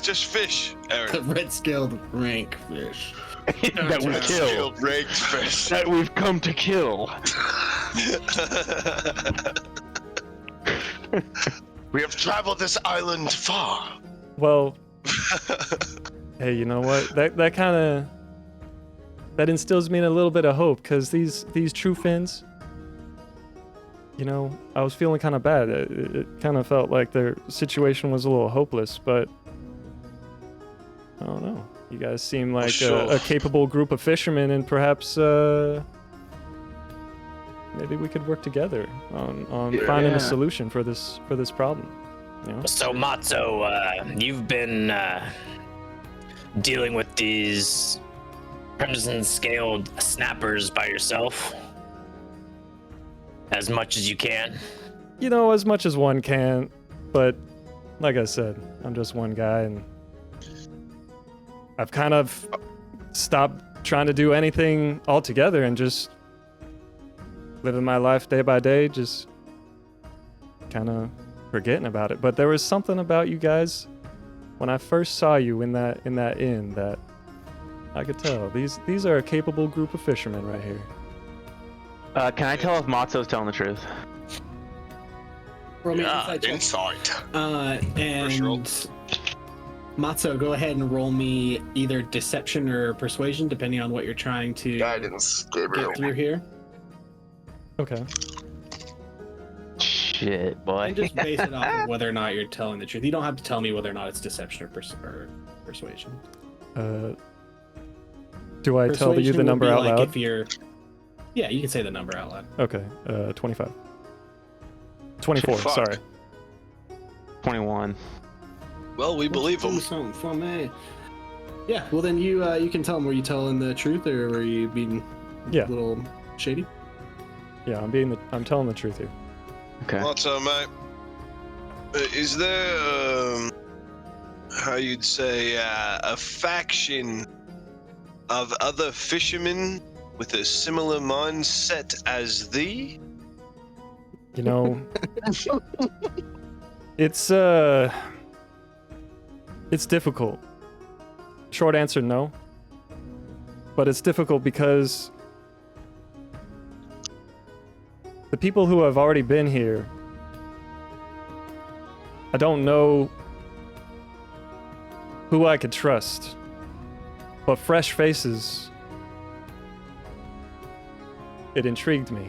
just fish, Aaron. Red scaled rank fish. That we kill. Skilled raked fish. That we've come to kill. We have traveled this island far. Well, hey, you know what? That kind of that instills me in a little bit of hope, because these true fins, you know, I was feeling kind of bad. It kind of felt like their situation was a little hopeless, but I don't know. You guys seem like sure. a capable group of fishermen, and perhaps maybe we could work together on finding a solution for this problem. You know? So Matzo, you've been dealing with these crimson scaled snappers by yourself as much as you can. You know, as much as one can, but like I said, I'm just one guy, and I've kind of stopped trying to do anything altogether and just living my life day by day, just kind of forgetting about it. But there was something about you guys when I first saw you in that inn that I could tell. These are a capable group of fishermen right here. Can I tell if Matzo's telling the truth? Roll me an Yeah, insight check. insight. And Matzo, go ahead and roll me either deception or persuasion, depending on what you're trying to Guidance, Gabriel. get through here. Okay. Shit, boy. And just base it off of whether or not you're telling the truth. You don't have to tell me whether or not it's deception or persuasion. Do I tell you Persuasion the would number be out like loud? If you're, yeah, you can say the number out loud. Okay. 25. 24. Fuck. Sorry. 21. Well, we believe Do him. something for me. Yeah. Well, then you can tell them. Were you telling the truth, or were you being Yeah. a little shady? Yeah, I'm telling the truth here. Okay. Also, mate, is there, how you'd say, a faction of other fishermen with a similar mindset as thee? You know, it's difficult. Short answer, no. But it's difficult because the people who have already been here, I don't know who I could trust. But fresh faces, it intrigued me.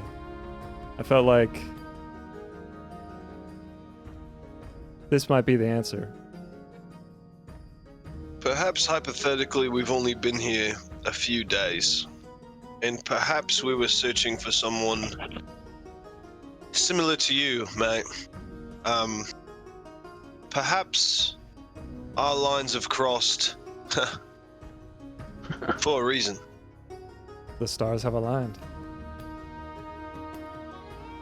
I felt like this might be the answer. perhaps hypothetically we've only been here a few days, and perhaps we were searching for someone similar to you, mate. Perhaps our lines have crossed for a reason. The stars have aligned.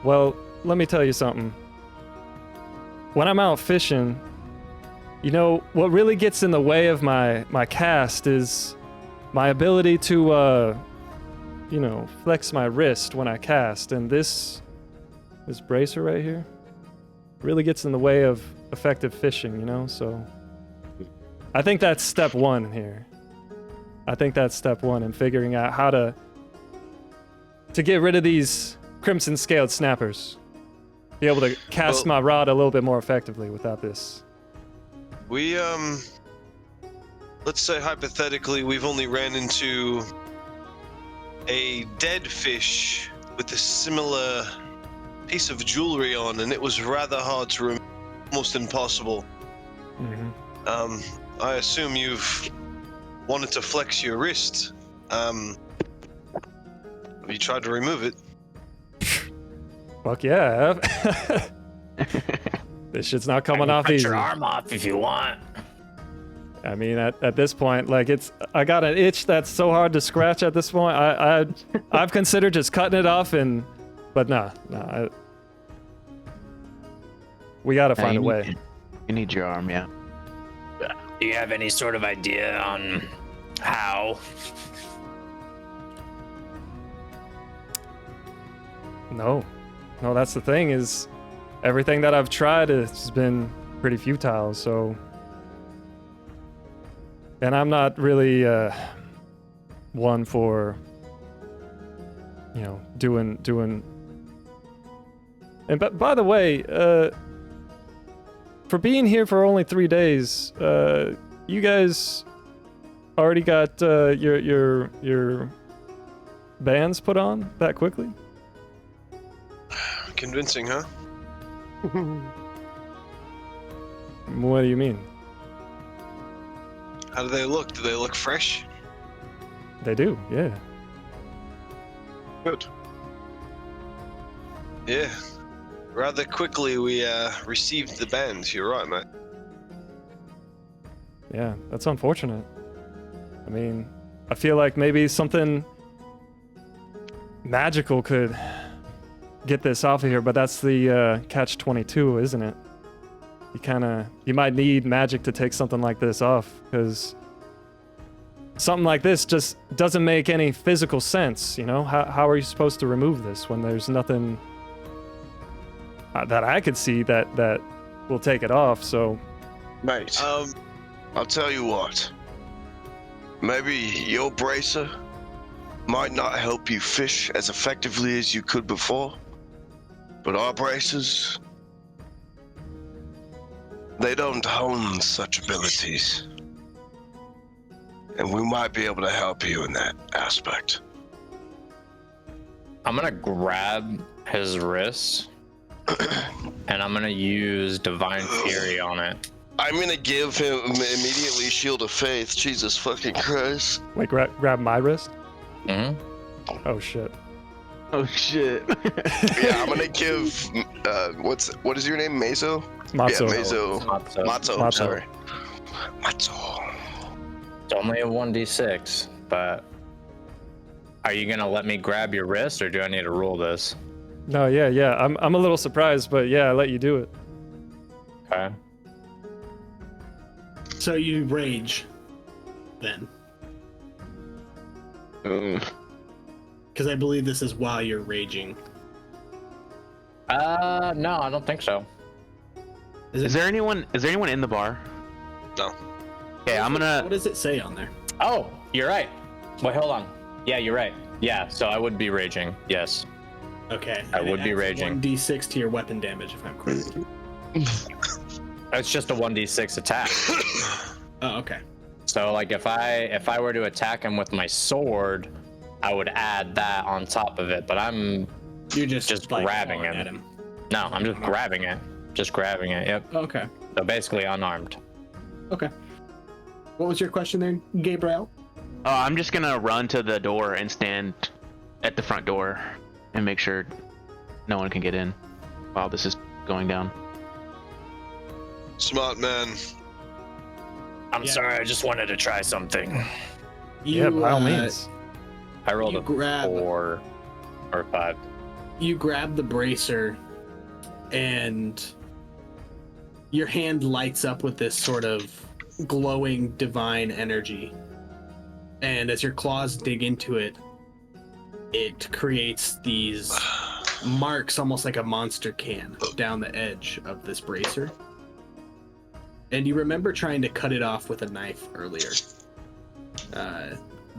Well, let me tell you something. When I'm out fishing, you know, what really gets in the way of my cast is my ability to, you know, flex my wrist when I cast. And this bracer right here really gets in the way of effective fishing, you know? So I think that's step one here. I think that's step one in figuring out how to get rid of these crimson scaled snappers. Be able to cast my rod a little bit more effectively without this. We, let's say hypothetically we've only ran into a dead fish with a similar piece of jewelry on, and it was rather hard to remove, almost impossible. Mm-hmm. I assume you've wanted to flex your wrist. Have you tried to remove it? Fuck yeah, I have. This shit's not coming off easy. Cut your arm off if you want. I mean, at this point, like I got an itch that's so hard to scratch at this point. I've considered just cutting it off, but nah. We gotta find a way. You need your arm, yeah. Do you have any sort of idea on how? No, that's the thing is, everything that I've tried has been pretty futile. So, and I'm not really one for, you know, doing. And by the way, for being here for only 3 days, you guys already got your bands put on that quickly? Convincing, huh? What do you mean? How do they look? Do they look fresh? They do, yeah. Good. Yeah. Rather quickly we received the bands. You're right, mate. Yeah, that's unfortunate. I mean, I feel like maybe something magical could get this off of here, but that's the catch-22, isn't it? You might need magic to take something like this off, because something like this just doesn't make any physical sense, you know? How are you supposed to remove this when there's nothing that I could see that will take it off? So, mate, I'll tell you what. Maybe your bracer might not help you fish as effectively as you could before, but our bracers, they don't own such abilities. And we might be able to help you in that aspect. I'm gonna grab his wrist and I'm gonna use Divine Fury on it. I'm gonna give him immediately Shield of Faith. Jesus fucking Christ. Wait, grab my wrist? Mm-hmm. Oh shit. Oh shit. Yeah, I'm gonna give what is your name? Mazo? Matzo. Yeah, Mazo. Matzo. Sorry. Matzo. It's only a 1d6, but are you gonna let me grab your wrist, or do I need to roll this? No, yeah. I'm a little surprised, but yeah, I let you do it. Okay. So you rage, then? Because I believe this is while you're raging. No, I don't think so. Is there anyone in the bar? No. Okay, I'm gonna. What does it say on there? Oh, you're right. Wait, hold on. Yeah, you're right. Yeah, so I would be raging. Yes. Okay. I would be raging. 1d6 to your weapon damage, if I'm correct. It's just a 1d6 attack. Oh, okay. So like if I were to attack him with my sword, I would add that on top of it. But you're just like, grabbing him. at him. No, I'm just grabbing it. Just grabbing it. Yep. Okay. So basically unarmed. Okay. What was your question there, Gabriel? Oh, I'm just gonna run to the door and stand at the front door and make sure no one can get in while this is going down. Smart man. I'm sorry, I just wanted to try something. Yeah, by all means. I rolled you a grab- 4 or 5. You grab the bracer, and your hand lights up with this sort of glowing divine energy. And as your claws dig into it, it creates these marks almost like a monster can down the edge of this bracer. And you remember trying to cut it off with a knife earlier.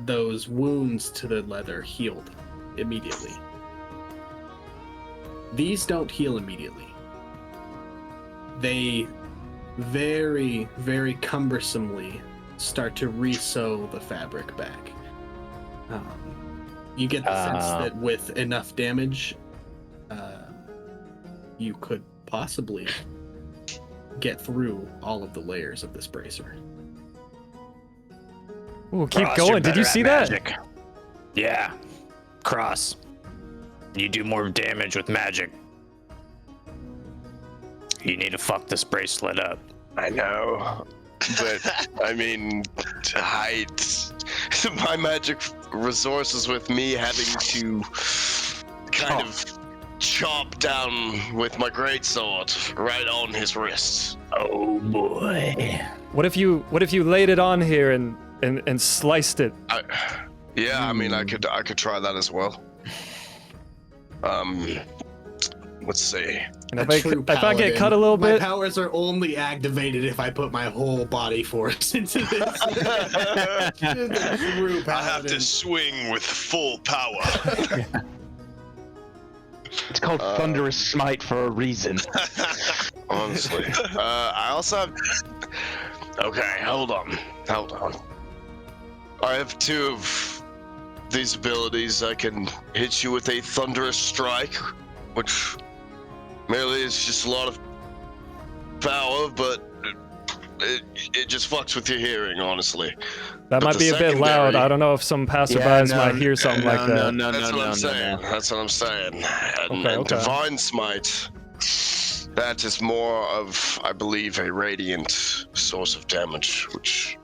Those wounds to the leather healed immediately. These don't heal immediately. They very, very cumbersomely start to re-sew the fabric back. You get the sense that with enough damage, you could possibly get through all of the layers of this bracer. Ooh, keep Cross, you're going. Did you better see at that? magic. Yeah. Cross. You do more damage with magic. You need to fuck this bracelet up. I know, but I mean, my magic resources with me having to kind of chop down with my greatsword right on his wrist. Oh boy. What if you laid it on here and sliced it? I mean, I could try that as well. Let's see. And if I get cut a little my bit, powers are only activated if I put my whole body force into this. I have to swing with full power. It's called Thunderous Smite for a reason. Honestly. I also have... Okay, hold on. I have 2 of these abilities. I can hit you with a Thunderous Strike, which merely is just a lot of power, but it just fucks with your hearing, honestly. that might be a bit loud. I don't know if some passerbys might hear something like that. That's what I'm saying. That's what I'm saying. And Divine Smite, that is more of, I believe, a radiant source of damage, which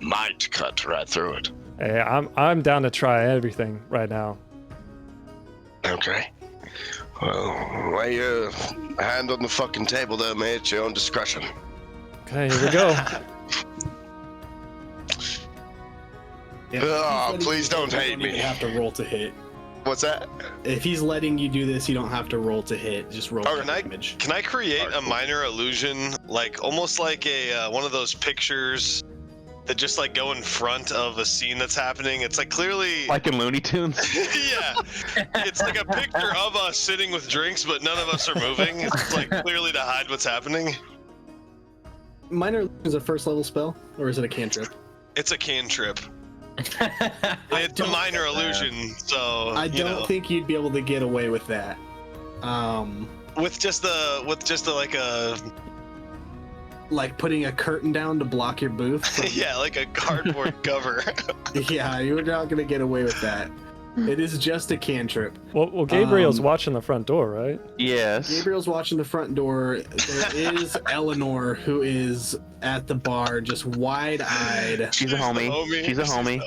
might cut right through it. Hey, I'm down to try everything right now. Okay. Well, lay your hand on the fucking table there, mate. At your own discretion. Okay, here we go. Please don't hate me. You have to roll to hit. What's that? If he's letting you do this, you don't have to roll to hit. Just roll damage. Can I create a minor illusion, like almost like a one of those pictures that just like go in front of a scene that's happening? It's like clearly like in Looney Tunes. Yeah, it's like a picture of us sitting with drinks, but none of us are moving. It's like clearly to hide what's happening. Minor illusion is a first level spell, or is it a cantrip? It's a cantrip. It's a minor illusion, so I don't think you'd be able to get away with that. With just like putting a curtain down to block your booth. Yeah, like a cardboard cover. Yeah, you're not gonna get away with that. It is just a cantrip. Well, Gabriel's watching the front door, right? Yes. Gabriel's watching the front door. There is Eleanor, who is at the bar, just wide-eyed. She's a homie. She's a homie.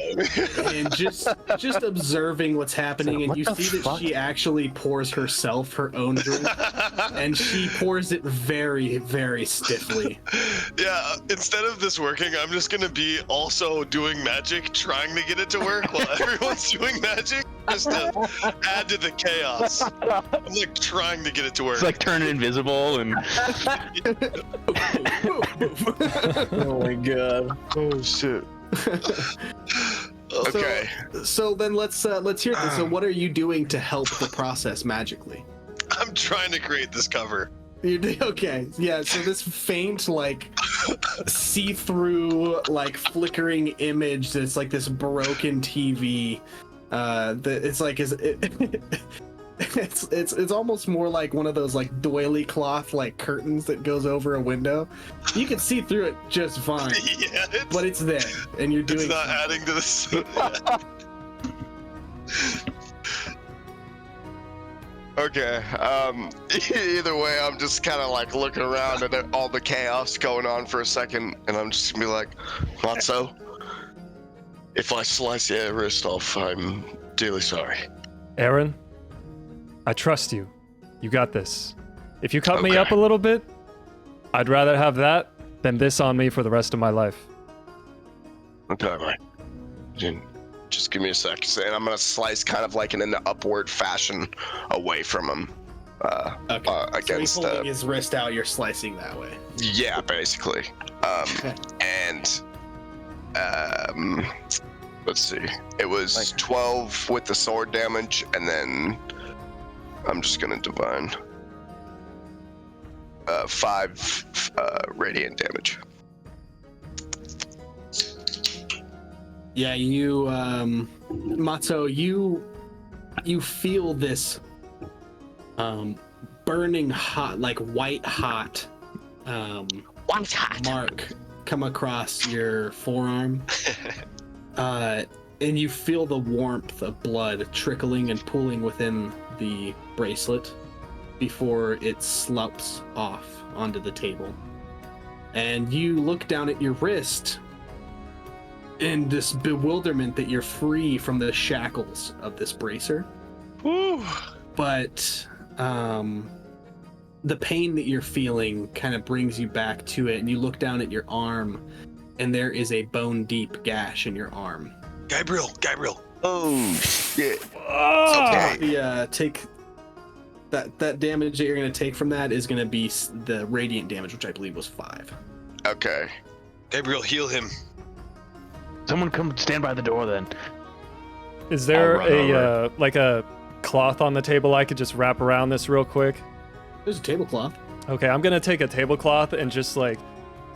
And just observing what's happening, and you see that she actually pours herself her own drink, and she pours it very, very stiffly. Yeah, instead of this working, I'm just gonna be also doing magic, trying to get it to work while everyone's doing magic, just to add to the chaos. I'm like trying to get it to work. It's like turning invisible and. Oh my god. Oh shit. Okay. So then let's hear this. So what are you doing to help the process magically? I'm trying to create this cover. Okay, yeah, so this faint, like, see-through, like, flickering image that's like this broken TV, it's like, It's almost more like one of those like doily cloth like curtains that goes over a window. You can see through it just fine. Yeah, but it's there, and you're doing. It's not adding to this. Okay. Either way, I'm just kind of like looking around at all the chaos going on for a second, and I'm just gonna be like, Matzo, if I slice your wrist off, I'm dearly sorry. Aaron, I trust you. You got this. If you cut me up a little bit, I'd rather have that than this on me for the rest of my life. Okay, mate. Just give me a sec. And I'm gonna slice kind of like in an upward fashion away from him. Against so he's holding his wrist out, you're slicing that way. Yeah, basically. And let's see. It was 12 with the sword damage, and then I'm just gonna divine 5 radiant damage. Yeah, you, Matzo, you feel this burning hot, like white hot, mark come across your forearm, and you feel the warmth of blood trickling and pooling within the bracelet before it sloughs off onto the table. And you look down at your wrist in this bewilderment that you're free from the shackles of this bracer. Woo. But the pain that you're feeling kind of brings you back to it, and you look down at your arm, and there is a bone-deep gash in your arm. Gabriel. Oh shit. Okay. Yeah, take that damage that you're gonna take from that is gonna be the radiant damage, which I believe was 5. Okay. Gabriel, heal him. Someone come stand by the door then. Is there a like a cloth on the table I could just wrap around this real quick? There's a tablecloth. Okay, I'm gonna take a tablecloth and just like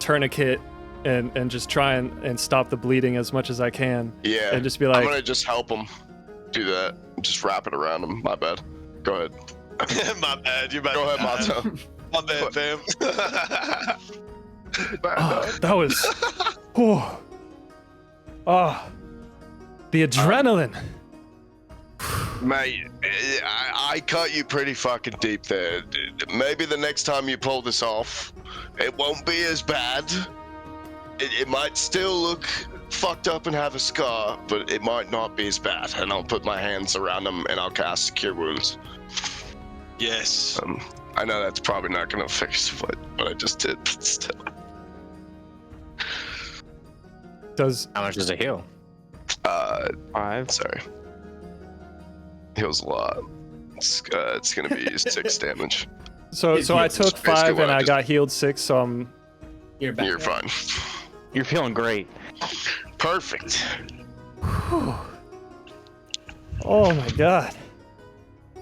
tourniquet and just try and stop the bleeding as much as I can. Yeah. And just be like, I'm gonna just help him do that. Just wrap it around him. My bad. Go ahead. My bad. You bad. Go ahead, Matzo. My bad, fam. that was. The adrenaline. Mate, I cut you pretty fucking deep there. Maybe the next time you pull this off, it won't be as bad. It might still look fucked up and have a scar, but it might not be as bad. And I'll put my hands around him and I'll cast Cure Wounds. Yes. I know that's probably not gonna fix what I just did, but still. How much does it heal? 5. Sorry. Heals a lot. It's gonna be 6 damage. So I took 5 and I got healed 6, so I'm. You're back. You're fine. You're feeling great. Perfect. Oh my god.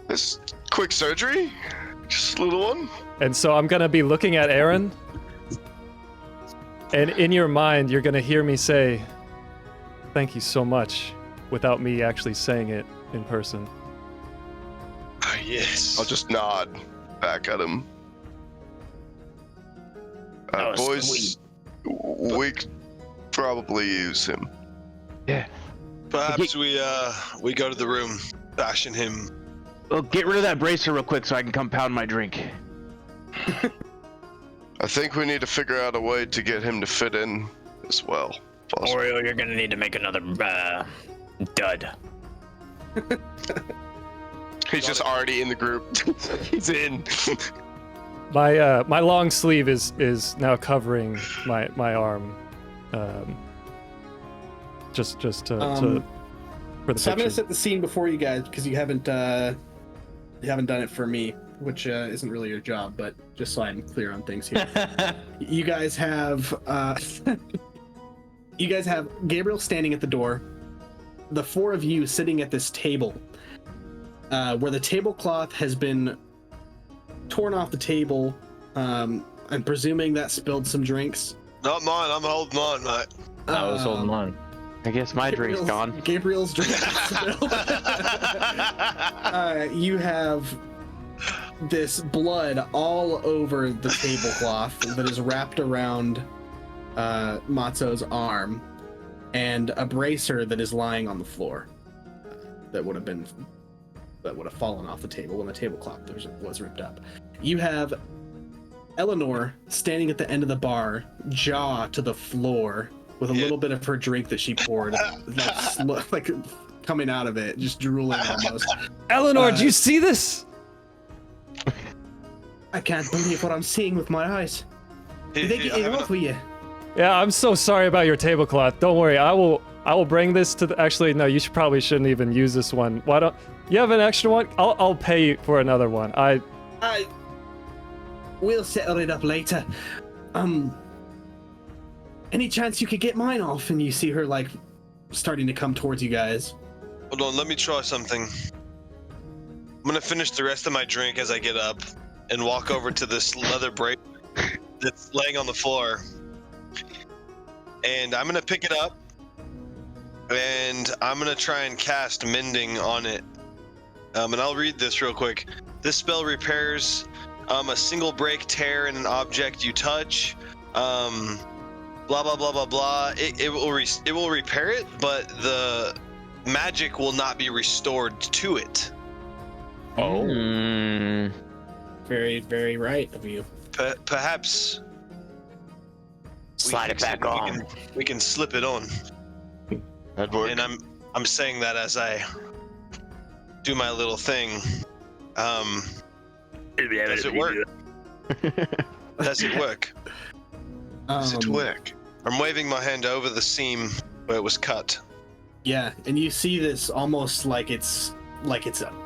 This quick surgery? Just a little one? And so I'm gonna be looking at Aaron, and in your mind, you're gonna hear me say, "Thank you so much," without me actually saying it in person. Yes. I'll just nod back at him. Boys, sweet. we could probably use him. Yeah. Perhaps we go to the room, bashing him. Well, get rid of that bracer real quick so I can come pound my drink. I think we need to figure out a way to get him to fit in as well. Possible. Oreo, you're gonna need to make another dud. He's just already in the group. He's in. My long sleeve is now covering my arm. Just to for the So I'm gonna picture. set the scene before you guys because you haven't done it for me, which isn't really your job, but just so I'm clear on things here. You guys have Gabriel standing at the door, the 4 of you sitting at this table, where the tablecloth has been torn off the table. I'm presuming that spilled some drinks. Not mine. I'm holding on, mate. I was holding on. I guess my drink's gone. Gabriel's drink is spilled. You have this blood all over the tablecloth that is wrapped around Matzo's arm, and a bracer that is lying on the floor that would have fallen off the table when the tablecloth was ripped up. You have Eleanor standing at the end of the bar, jaw to the floor, with a little bit of her drink that she poured, like coming out of it, just drooling almost. Eleanor, do you see this? I can't believe what I'm seeing with my eyes. Did they get it off with you? Yeah, I'm so sorry about your tablecloth. Don't worry, I will bring this to the. Actually, no, you probably shouldn't even use this one. Why don't you have an extra one? I'll pay you for another one. We'll settle it up later. Any chance you could get mine off? And you see her like starting to come towards you guys. Hold on, let me try something. I'm gonna finish the rest of my drink as I get up and walk over to this leather bracelet that's laying on the floor. And I'm gonna pick it up and I'm gonna try and cast Mending on it. And I'll read this real quick. This spell repairs a single break, tear in an object you touch. Blah blah blah blah blah. It will repair it, but the magic will not be restored to it. Oh. Very, very right of you. Perhaps slide it back on. We can slip it on. That'd work. And I'm saying that as I do my little thing. Does it work? Does it work? Does it work? I'm waving my hand over the seam where it was cut. Yeah, and you see this almost like it's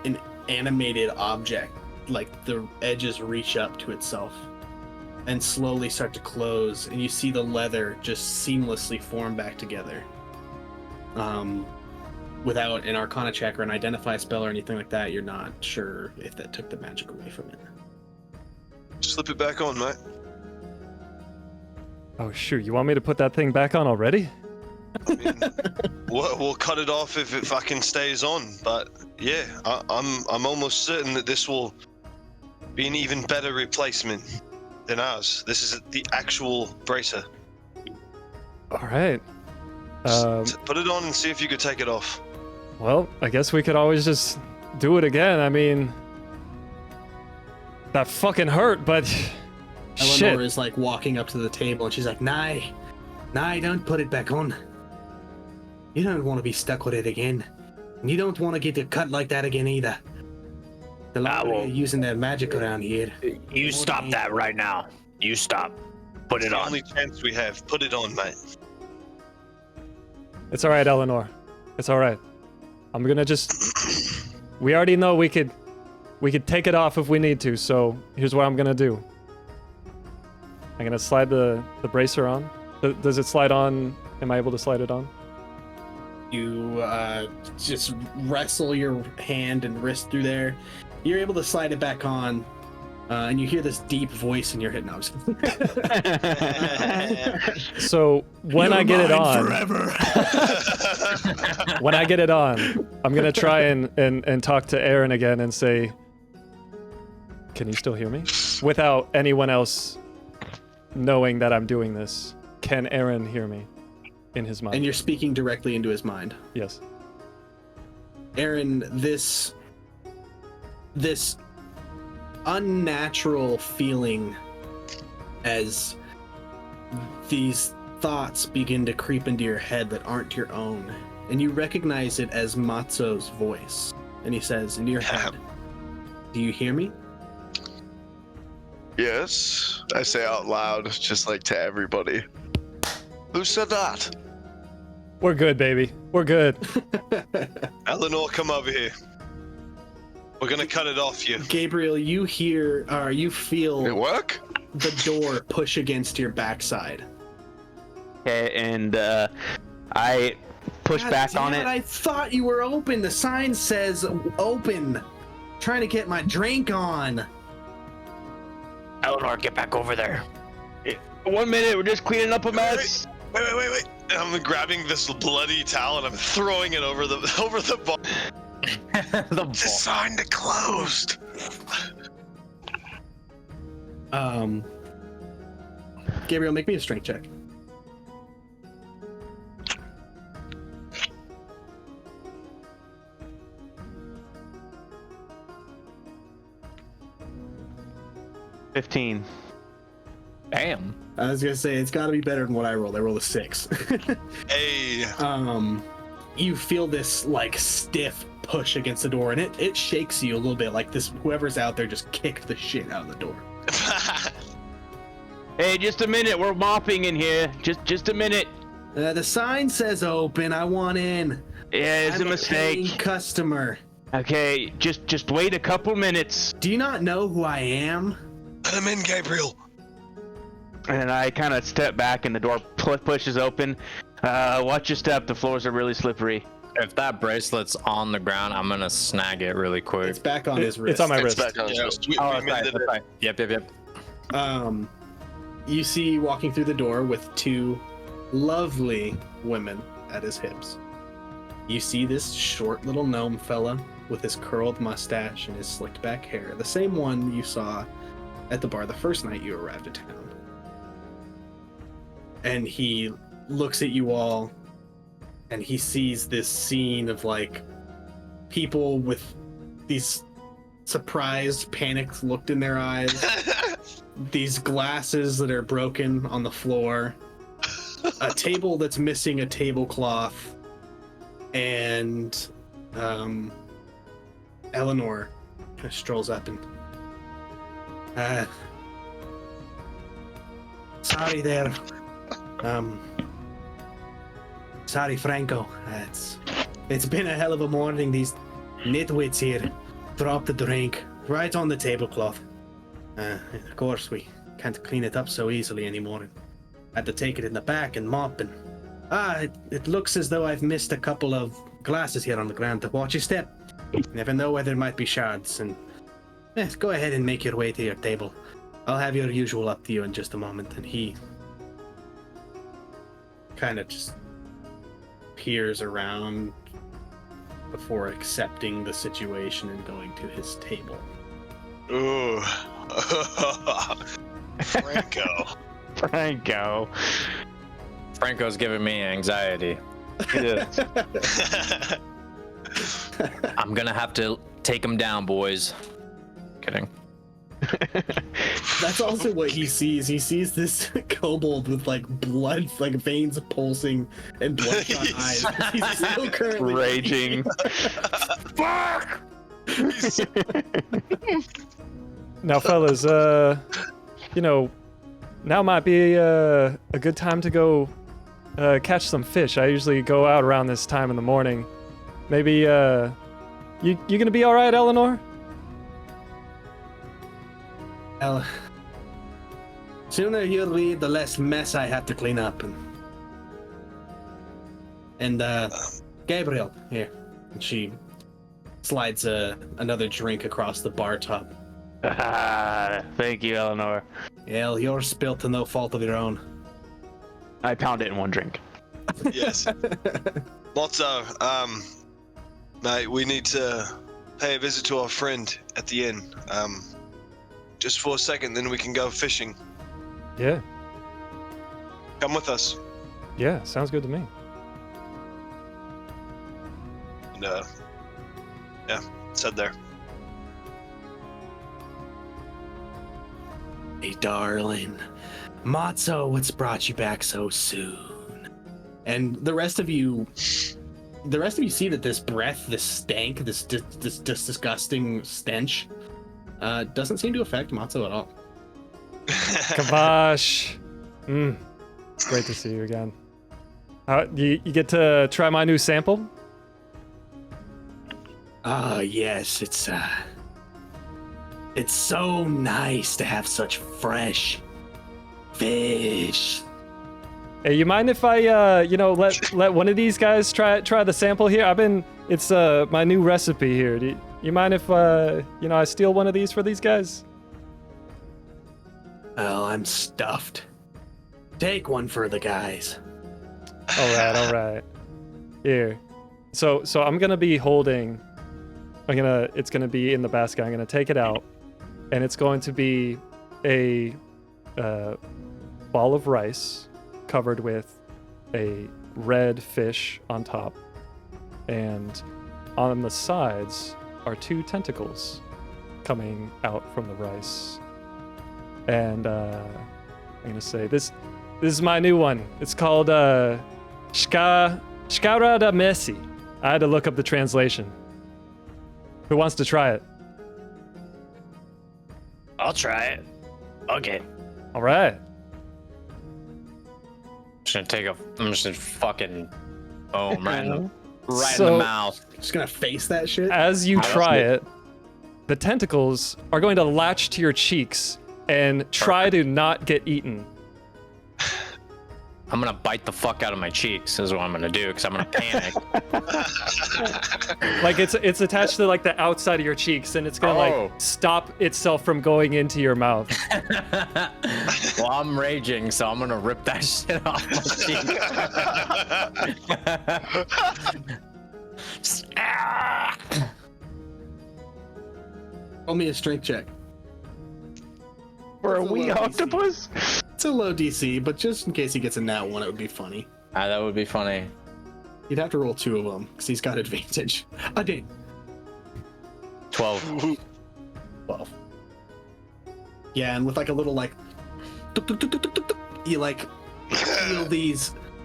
an animated object. Like the edges reach up to itself and slowly start to close, and you see the leather just seamlessly form back together. Without an Arcana check or an Identify spell or anything like that, you're not sure if that took the magic away from it. Slip it back on, mate. Oh shoot! You want me to put that thing back on already? I mean, we'll cut it off if it fucking stays on. But yeah, I'm almost certain that this will be an even better replacement than ours. This is the actual bracer. All right. Put it on and see if you could take it off. Well, I guess we could always just do it again. I mean, that fucking hurt, but Eleanor shit. is like walking up to the table and she's like, Nah, don't put it back on. You don't want to be stuck with it again. And you don't want to get it cut like that again either. The longer you're using that magic around here. You stop that right now. You stop. Put it the on. only chance we have. Put it on, mate. It's all right, Eleanor. It's all right. I'm gonna just. We already know we could take it off if we need to. So here's what I'm gonna do. I'm gonna slide the bracer on. Does it slide on? Am I able to slide it on? You just wrestle your hand and wrist through there. You're able to slide it back on, and you hear this deep voice in your head. No, So when I get it on, when I get it on, I'm gonna try and talk to Aaron again and say, "Can you still hear me?" Without anyone else knowing that I'm doing this. Can Aaron hear me in his mind? And you're speaking directly into his mind. Yes. Aaron, this unnatural feeling as these thoughts begin to creep into your head that aren't your own, and you recognize it as Matzo's voice, and he says into your head, "Do you hear me?" Yes, I say out loud, just like to everybody. Who said that? We're good, baby. We're good. Eleanor, come over here. We're gonna cut it off you. Gabriel, you hear, or you feel it work? The door push against your backside. Okay, and I push back on it. I thought you were open. The sign says open. Trying to get my drink on. Eleanor, get back over there. 1 minute, we're just cleaning up a mess. Wait. I'm grabbing this bloody towel and I'm throwing it over the bar. It's a sign to closed. Gabriel, make me a strength check. $15. Damn. I was gonna say it's got to be better than what I rolled. I rolled a 6. Hey. You feel this like stiff push against the door, and it shakes you a little bit. Like this, whoever's out there just kicked the shit out of the door. Hey, just a minute. We're mopping in here. Just a minute. The sign says open. I want in. Yeah, it's I'm a mistake. paying customer. Okay, just wait a couple minutes. Do you not know who I am? Let him in, Gabriel. And I kind of step back, and the door pushes open. Watch your step. The floors are really slippery. If that bracelet's on the ground, I'm gonna snag it really quick. It's back on his wrist. It's on my wrist. Back on his wrist. We mended it. Yep. You see walking through the door with two lovely women at his hips. You see this short little gnome fella with his curled mustache and his slicked back hair, the same one you saw at the bar the first night you arrived at town. And he looks at you all, and he sees this scene of like people with these surprised, panicked look in their eyes, these glasses that are broken on the floor, a table that's missing a tablecloth, and Eleanor kind of strolls up and sorry there. Sorry, Franco. It's been a hell of a morning. These nitwits here dropped the drink right on the tablecloth. Of course, we can't clean it up so easily anymore. Had to take it in the back and mop and... it looks as though I've missed a couple of glasses here on the ground. To watch your step. You never know where there might be shards. And go ahead and make your way to your table. I'll have your usual up to you in just a moment. And he kind of just peers around before accepting the situation and going to his table. Ooh. Franco. Franco's giving me anxiety. I'm gonna have to take him down, boys. Kidding. That's also what he sees. He sees this kobold with like blood, like veins pulsing and bloodshot eyes. He's still currently raging. Fuck! Now, fellas, now might be a good time to go catch some fish. I usually go out around this time in the morning. Maybe, you gonna be all right, Eleanor? Well, sooner you leave, the less mess I have to clean up. And Gabriel, here. And she slides another drink across the bar top. Thank you, Eleanor. Well, yours spilt to no fault of your own. I pound it in one drink. Yes. Lotso, mate, we need to pay a visit to our friend at the inn. Just for a second, then we can go fishing. Yeah. Come with us. Yeah, sounds good to me. And, yeah, it's head there. Hey, darling. Matzo, what's brought you back so soon? And the rest of you see that this breath, this stank, this disgusting stench, doesn't seem to affect Matzo at all. Kavash. It's great to see you again. You get to try my new sample? Yes, it's so nice to have such fresh fish. Hey, you mind if I, let one of these guys try the sample here? It's my new recipe here. Do you mind if, I steal one of these for these guys? Well, I'm stuffed. Take one for the guys. All right. Here. So I'm gonna be holding. It's gonna be in the basket. I'm gonna take it out, and it's going to be a ball of rice covered with a red fish on top, and on the sides are 2 tentacles coming out from the rice. And I'm gonna say this is my new one. It's called Shkara da Messi. I had to look up the translation. Who wants to try it? I'll try it. Okay. All right. I'm just gonna fucking boom right in the So- mouth. Just gonna face that shit. As you try it, the tentacles are going to latch to your cheeks and try to not get eaten. I'm gonna bite the fuck out of my cheeks is what I'm gonna do because I'm gonna panic. Like it's attached to like the outside of your cheeks, and it's gonna like stop itself from going into your mouth. Well, I'm raging, so I'm gonna rip that shit off my cheek. Roll me a strength check. For a It's wee low DC. octopus? It's a low DC, but just in case he gets a nat 1, it would be funny. That would be funny. You'd have to roll 2 of them because he's got advantage. I did. 12. 12. Yeah, and with like a little like, tuk, tuk, tuk, tuk, tuk, tuk, you like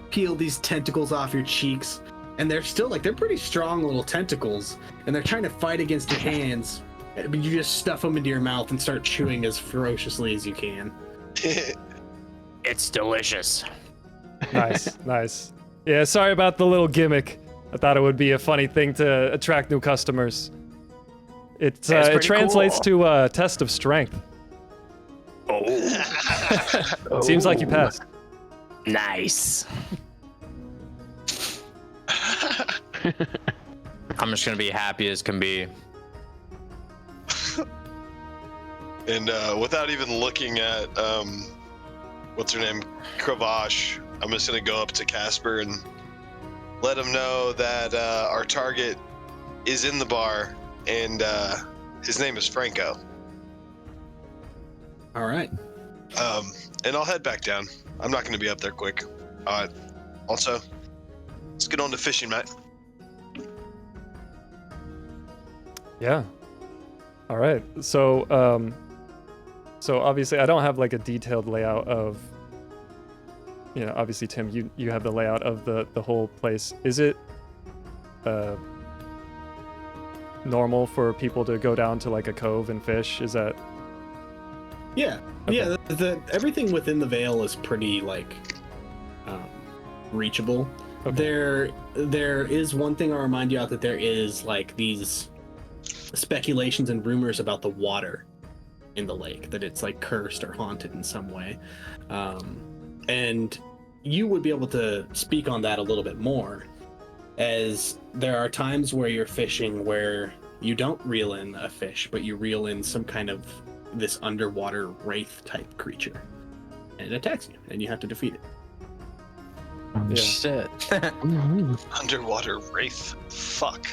peel these tentacles off your cheeks, and they're still like they're pretty strong little tentacles, and they're trying to fight against your hands, but you just stuff them into your mouth and start chewing as ferociously as you can. It's delicious. Nice. Yeah, sorry about the little gimmick. I thought it would be a funny thing to attract new customers. It translates to test of strength. Oh. Seems like you passed. Nice. I'm just gonna be happy as can be. And without even looking at what's her name, Kravash, I'm just gonna go up to Casper and let him know that our target is in the bar, and his name is Franco. All right. And I'll head back down. I'm not gonna be up there quick. Also, let's get on to fishing, mate. Yeah. All right. So obviously I don't have like a detailed layout of, obviously Tim, you have the layout of the whole place. Is it normal for people to go down to like a cove and fish? Is that? Yeah. Okay. Yeah. Everything within the Vale is pretty like reachable. Okay. There is one thing I'll remind you out that there is like these speculations and rumors about the water in the lake, that it's like cursed or haunted in some way, and you would be able to speak on that a little bit more, as there are times where you're fishing where you don't reel in a fish, but you reel in some kind of this underwater wraith type creature, and it attacks you and you have to defeat it. Yeah. Shit. Underwater wraith. Fuck.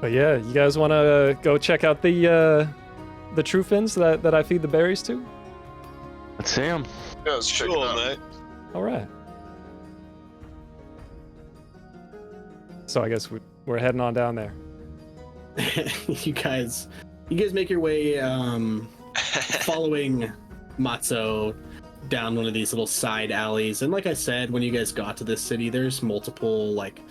But yeah, you guys want to go check out the true fins that I feed the berries to? Let's see him. Yeah, let's check it Cool, out. mate. All right. So I guess we're heading on down there. you guys make your way following Matzo down one of these little side alleys, and like I said, when you guys got to this city, there's multiple like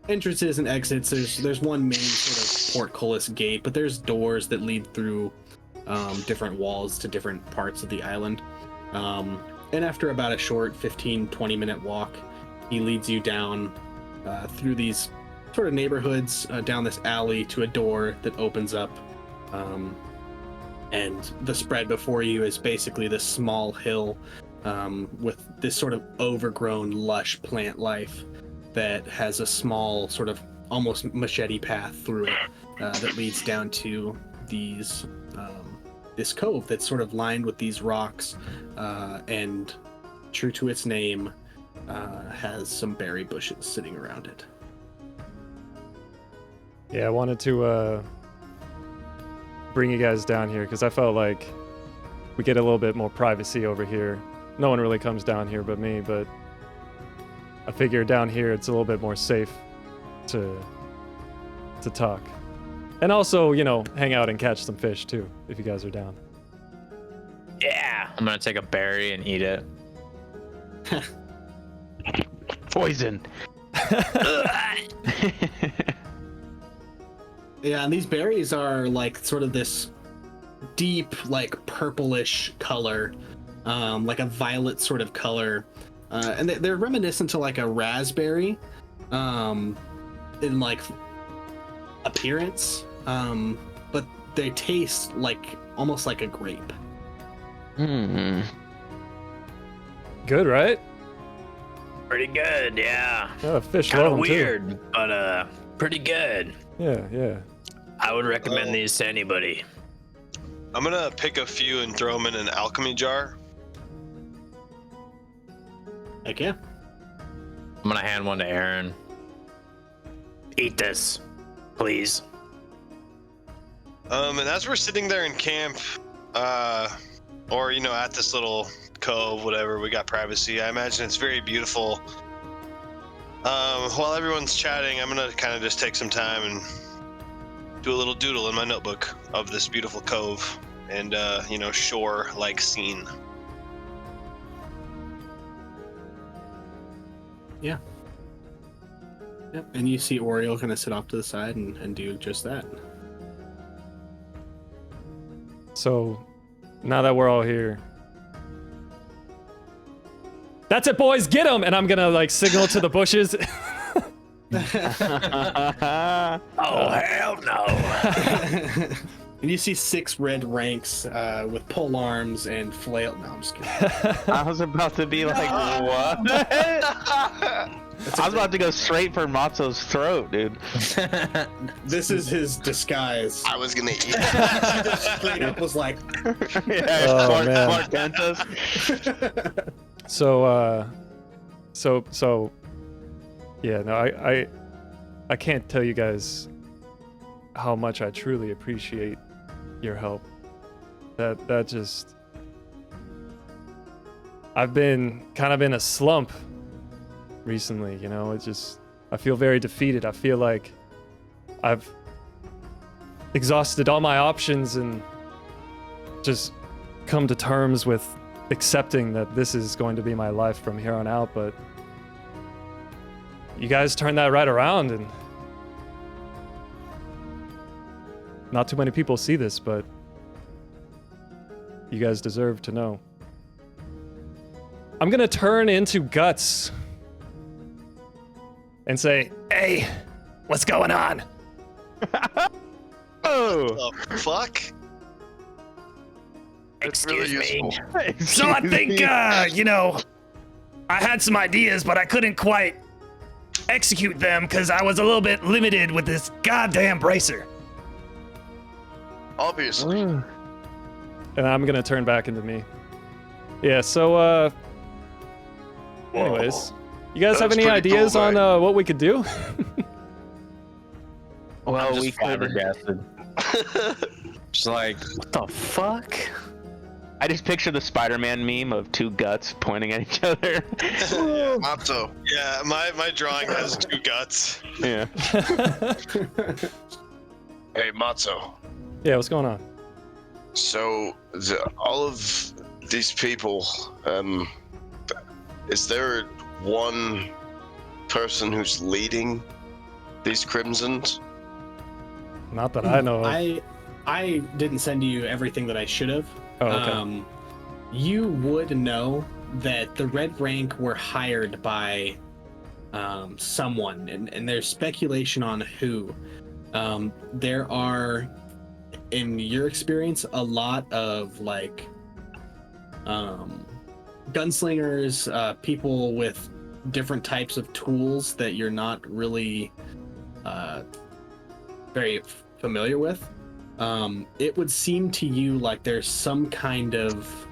entrances and exits. There's one main sort of portcullis gate, but there's doors that lead through different walls to different parts of the island, and after about a short 15-20 minute walk, he leads you down through these sort of neighborhoods, down this alley to a door that opens up, and the spread before you is basically this small hill with this sort of overgrown lush plant life that has a small sort of almost machete path through it that leads down to these this cove that's sort of lined with these rocks, and true to its name, has some berry bushes sitting around it. Yeah, I wanted to bring you guys down here because I felt like we get a little bit more privacy over here. No one really comes down here but me, but I figure down here it's a little bit more safe to talk. And also, you know, hang out and catch some fish too, if you guys are down. Yeah. I'm gonna take a berry and eat it. Poison. Yeah, and these berries are like sort of this deep, like purplish color, like a violet sort of color, and they're reminiscent to like a raspberry, in like appearance, but they taste like almost like a grape. Good, right? Pretty good, yeah. Oh, fish Kind love of 'em, too. weird, but pretty good. Yeah. I would recommend these to anybody. I'm gonna pick a few and throw them in an alchemy jar. Heck yeah. I'm gonna hand one to Aaron. Eat this, please. And as we're sitting there in camp, or you know, at this little cove, whatever, we got privacy. I imagine it's very beautiful. While everyone's chatting, I'm gonna kind of just take some time and do a little doodle in my notebook of this beautiful cove and you know, shore-like scene. Yeah. Yep. And you see Oriole kind of sit off to the side and do just that. So, now that we're all here, that's it, boys, get him! And I'm gonna like signal to the bushes. Oh, hell no. And you see 6 red ranks with pole arms and flail. No, I'm just kidding. I was about to be like, what? I was about to go straight for Matzo's throat, dude. This is his disguise. I was gonna eat. He just straight up was like, Oh, man. Mark Dentos. So, yeah, no, I can't tell you guys how much I truly appreciate your help. That just, I've been kind of in a slump recently, you know, it's just, I feel very defeated. I feel like I've exhausted all my options and just come to terms with accepting that this is going to be my life from here on out, but you guys turned that right around, and not too many people see this, but you guys deserve to know. I'm gonna turn into Guts and say, hey, what's going on? Oh, fuck. Excuse me. So I think, you know, I had some ideas, but I couldn't quite execute them because I was a little bit limited with this goddamn bracer. Obviously. And I'm gonna turn back into me. Yeah, so, anyways, you guys have That's any pretty cool, ideas on man. what we could do? Well, I'm we just could. flabbergasted. Just like, what the fuck? I just picture the Spider-Man meme of 2 guts pointing at each other. Matzo. Yeah, my drawing has 2 guts. Yeah. Hey, Matzo. Yeah, what's going on? So, all of these people, is there one person who's leading these Crimsons? Not that I know of. I didn't send you everything that I should have. Oh, okay. You would know that the Red Rank were hired by someone, and there's speculation on who. There are, in your experience, a lot of like gunslingers, people with different types of tools that you're not really very familiar with. It would seem to you like there's some kind of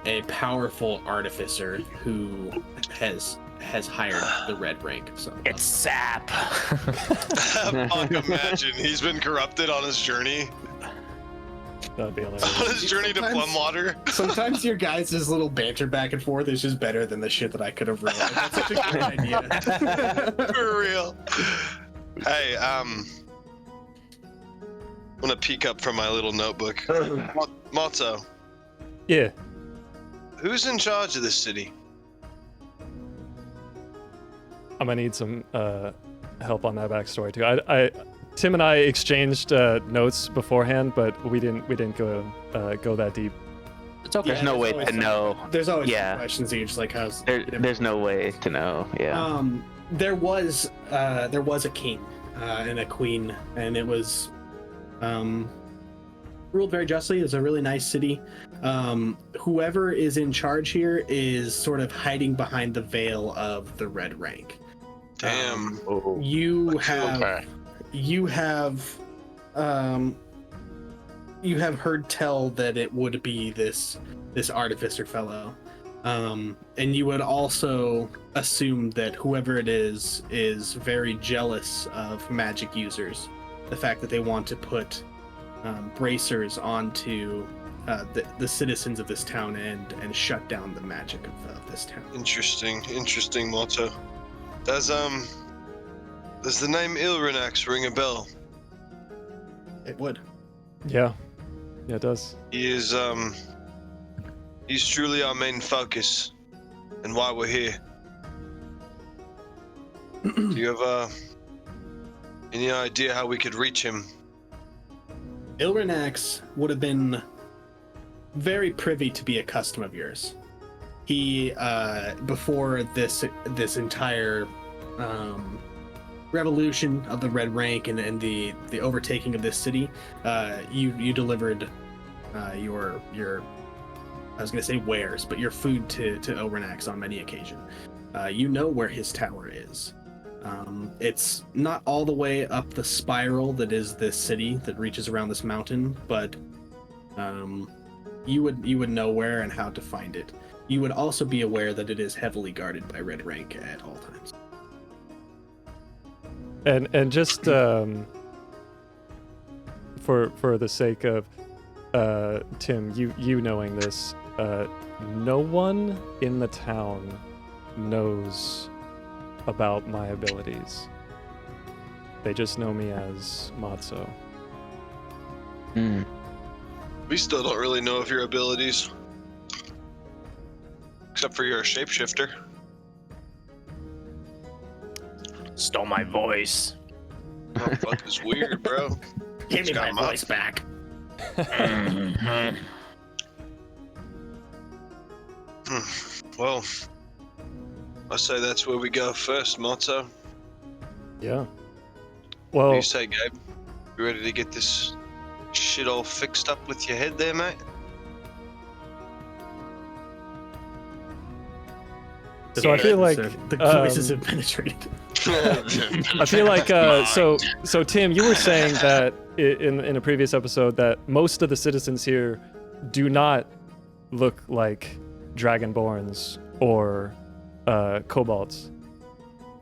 a powerful artificer who has has hired the Red Rank. So It's sap. Fuck, imagine he's been corrupted on his journey. That'd be hilarious. On his journey to Plumwater. Sometimes your guys' little banter back and forth is just better than the shit that I could have written. That's such a good idea. For real. Hey, I'm gonna peek up from my little notebook. Motto, Yeah. who's in charge of this city? I'm gonna need some help on that backstory too. Tim and I exchanged notes beforehand, but we didn't go that deep. It's okay. There's no way to know. There's always Yeah. questions that you're just like, how's There's no way to know. Yeah. there was a king and a queen, and it was ruled very justly. It's a really nice city. Whoever is in charge here is sort of hiding behind the veil of the Red Rank. Damn. You have heard tell that it would be this artificer fellow, and you would also assume that whoever it is very jealous of magic users. The fact that they want to put bracers onto the citizens of this town and shut down the magic of this town. Interesting motto. Does the name Ilrinax ring a bell? It would. Yeah, it does. He's truly our main focus, and why we're here. Do you have any idea how we could reach him? Ilrinax would have been very privy to be a custom of yours. He, before this entire revolution of the Red Rank and the overtaking of this city, you delivered your I was gonna say wares, but your food to Ilrinax on many occasions. You know where his tower is. It's not all the way up the spiral that is this city that reaches around this mountain, but you would know where and how to find it. You would also be aware that it is heavily guarded by Red Rank at all times. And just for the sake of Tim, you knowing this, no one in the town knows about my abilities. They just know me as Matzo. We still don't really know of your abilities. Except for you're a shapeshifter. Stole my voice. Oh, fuck is weird, bro. Give me my voice back. Well, I say that's where we go first, Motto. Yeah. What Well, do you say, Gabe? You ready to get this shit all fixed up with your head there, mate? so I feel like the voices have penetrated. I feel like so Tim, you were saying that in a previous episode that most of the citizens here do not look like Dragonborns or kobolds.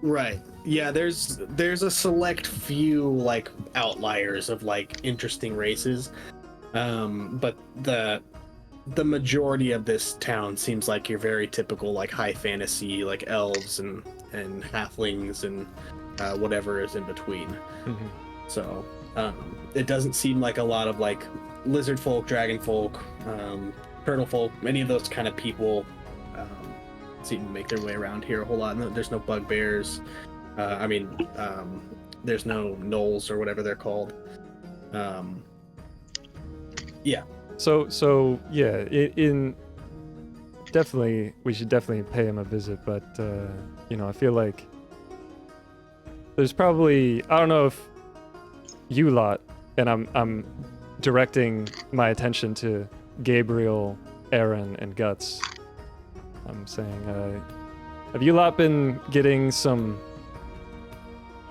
Right. Yeah, there's a select few like outliers of like interesting races. But the majority of this town seems like your very typical like high fantasy like elves and halflings and whatever is in between. Mm-hmm. So it doesn't seem like a lot of like lizard folk, dragon folk, turtle folk, any of those kind of people seem to make their way around here a whole lot. There's no bugbears. There's no gnolls or whatever they're called. Yeah. So yeah, in definitely we should definitely pay him a visit, but I feel like there's probably, I don't know if you lot, and I'm directing my attention to Gabriel, Aaron, and Guts. I'm saying, have you lot been getting some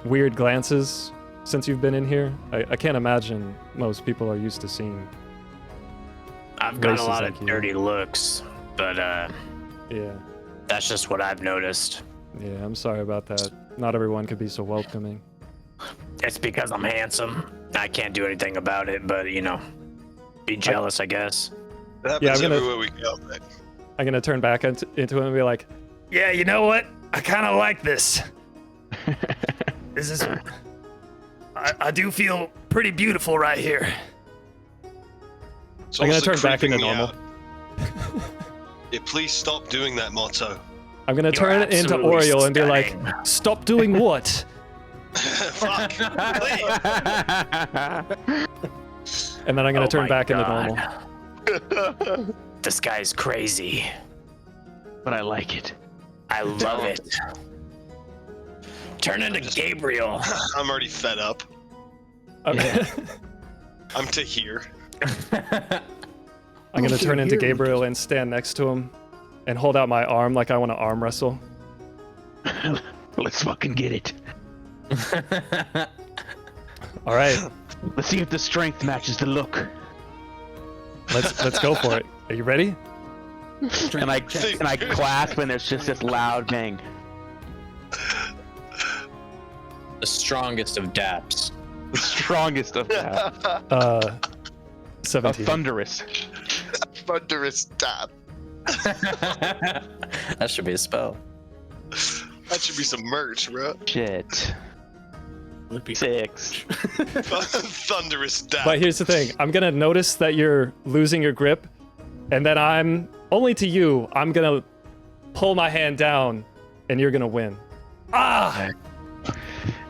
weird glances since you've been in here? I can't imagine most people are used to seeing. I've got a races lot like of you. dirty looks, but Yeah. that's just what I've noticed. Yeah, I'm sorry about that. Not everyone could be so welcoming. It's because I'm handsome. I can't do anything about it, but be jealous, I guess. It happens I'm gonna- everywhere we go, mate. I'm gonna turn back into him and be like, "Yeah, you know what? I kind of like this. This is. I do feel pretty beautiful right here." It's I'm gonna also turn back into creeping me normal. out. Yeah, please stop doing that, Motto. I'm gonna turn it into absolutely Oriole and be like, stunning. "Stop doing what?" Fuck. Please. And then I'm gonna Oh turn my back into God. normal. This guy's crazy. But I like it. I love it. Turn into Gabriel. I'm already fed up. Yeah. I'm to here. I'm gonna turn into Gabriel and stand next to him, and hold out my arm like I want to arm wrestle. Let's fucking get it. All right, Let's see if the strength matches the look. let's go for it. Are you ready? And I clasp, and there's just this loud bang. The strongest of daps. The strongest of that. 17. Thunderous. Thunderous dab. That should be a spell. That should be some merch, bro. Shit. 6. Thunderous dab. But here's the thing. I'm gonna notice that you're losing your grip, and then I'm only to you. I'm gonna pull my hand down, and you're gonna win. Ah!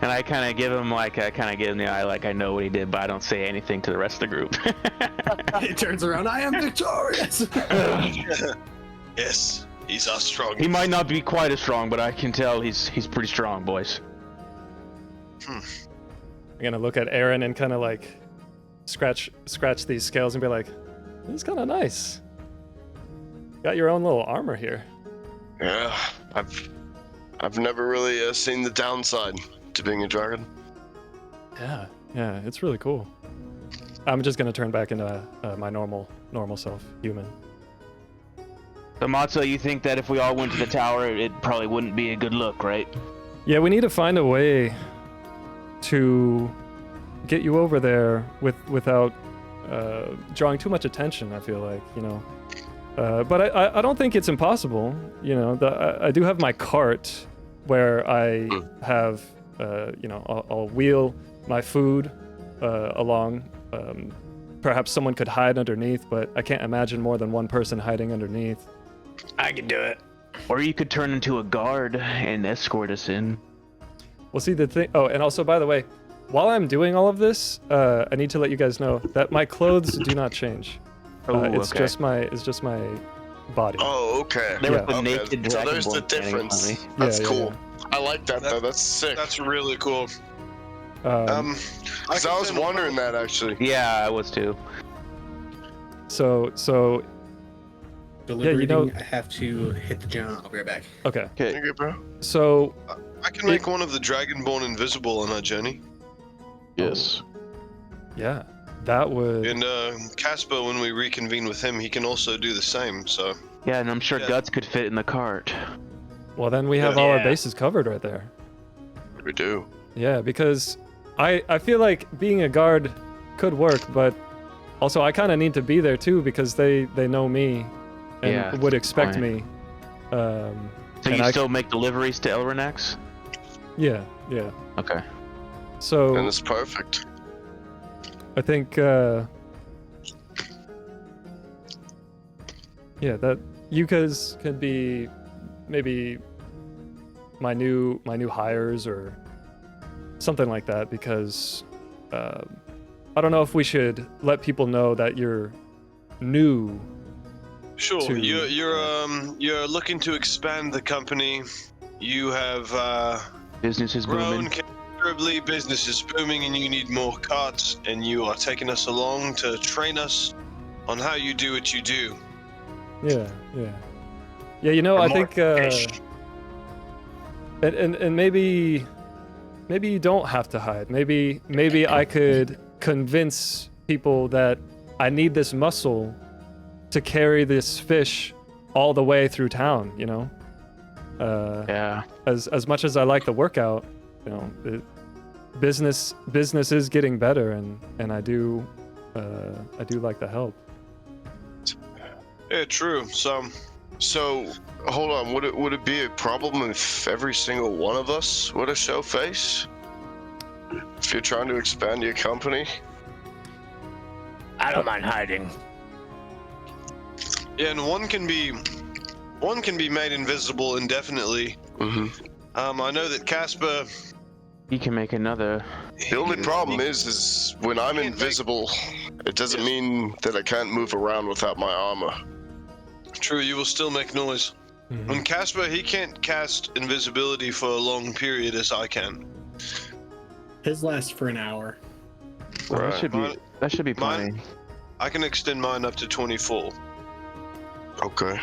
And I kind of give him the eye, like I know what he did, but I don't say anything to the rest of the group. He turns around. I am victorious. Yes, he's our strong. He might not be quite as strong, but I can tell he's pretty strong, boys. I'm gonna look at Aaron and kind of like scratch these scales and be like, "This is kind of nice. Got your own little armor here." Yeah, I've never really seen the downside to being a dragon. Yeah, it's really cool. I'm just gonna turn back into my normal self, human. So Matzo, you think that if we all went to the tower, it probably wouldn't be a good look, right? Yeah, we need to find a way to get you over there without drawing too much attention. I feel like, but I don't think it's impossible. I do have my cart where I have, I'll wheel my food along. Perhaps someone could hide underneath, but I can't imagine more than one person hiding underneath. I can do it. Or you could turn into a guard and escort us in. Well, see the thing. Oh, and also, by the way, while I'm doing all of this, I need to let you guys know that my clothes do not change. It's okay. just my body. Oh, okay. There was Yeah. the Okay, naked so dragonborn there's the standing on difference. me. That's Yeah, cool. I like that though. That's sick. That's really cool. Because I was wondering that actually. Yeah, I was too. So Deliberating, I have to hit the John. I'll be right back. okay. Okay, bro. So I can make one of the Dragonborn invisible on our journey. Yes. yeah, that would. And Casper, when we reconvene with him, he can also do the same. So Yeah, and I'm sure Yeah. Guts could fit in the cart. Well, then we have all our Yeah. bases covered right there. We do. Yeah, because I feel like being a guard could work, but also I kind of need to be there too because they know me and Yeah, would expect fine. me. So and you I still make deliveries to Elrenax? Yeah. Okay. So And it's perfect. I think that you guys could be maybe my new hires or something like that because I don't know if we should let people know that you're new. sure, To- you're looking to expand the company. You have Business is grown booming. considerably. Business is booming, and you need more carts. And you are taking us along to train us on how you do what you do. Yeah. I think and maybe you don't have to hide. Maybe I could convince people that I need this muscle to carry this fish all the way through town, Yeah. As much as I like the workout, you know, business is getting better, and I do like the help. Yeah, true. So hold on. Would it be a problem if every single one of us were to show face? If you're trying to expand your company? I don't mind hiding. Yeah, and one can be made invisible indefinitely. Mm-hmm. I know that Casper. He can make another. The only problem is when I'm invisible, it doesn't mean that I can't move around without my armor. True, you will still make noise. Mhm. When Casper, he can't cast invisibility for a long period as I can. His lasts for an hour. Well, Right. that should be plenty. Mine, I can extend mine up to 24. Okay.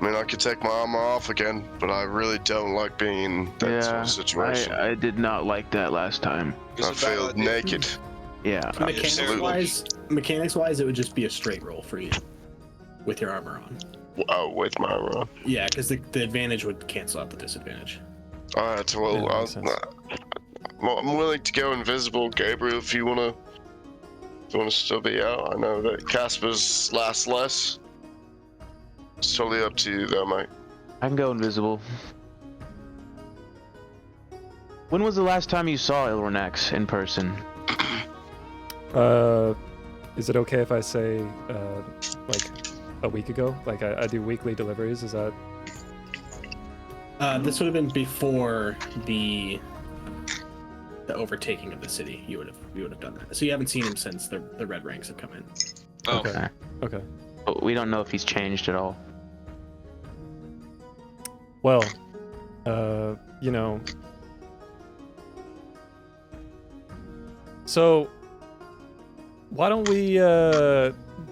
I mean, I could take my armor off again, but I really don't like being in that sort of situation. I did not like that last time. I feel naked. Yeah. Mechanics wise, it would just be a straight roll for you with your armor on. Oh, with my armor on. Yeah, because the advantage would cancel out the disadvantage. Alright, well, Yeah, that makes sense. I'm willing to go invisible, Gabriel, if you wanna still be out. I know that Casper's lasts less. It's totally up to you though, mate. I can go invisible. When was the last time you saw Ilronex in person? Is it okay if I say like a week ago? Like I do weekly deliveries. Is that? This would have been before the overtaking of the city. You would have done that. So you haven't seen him since the Red Ranks have come in. Oh. Okay. But we don't know if he's changed at all. Well, you know. So, why don't we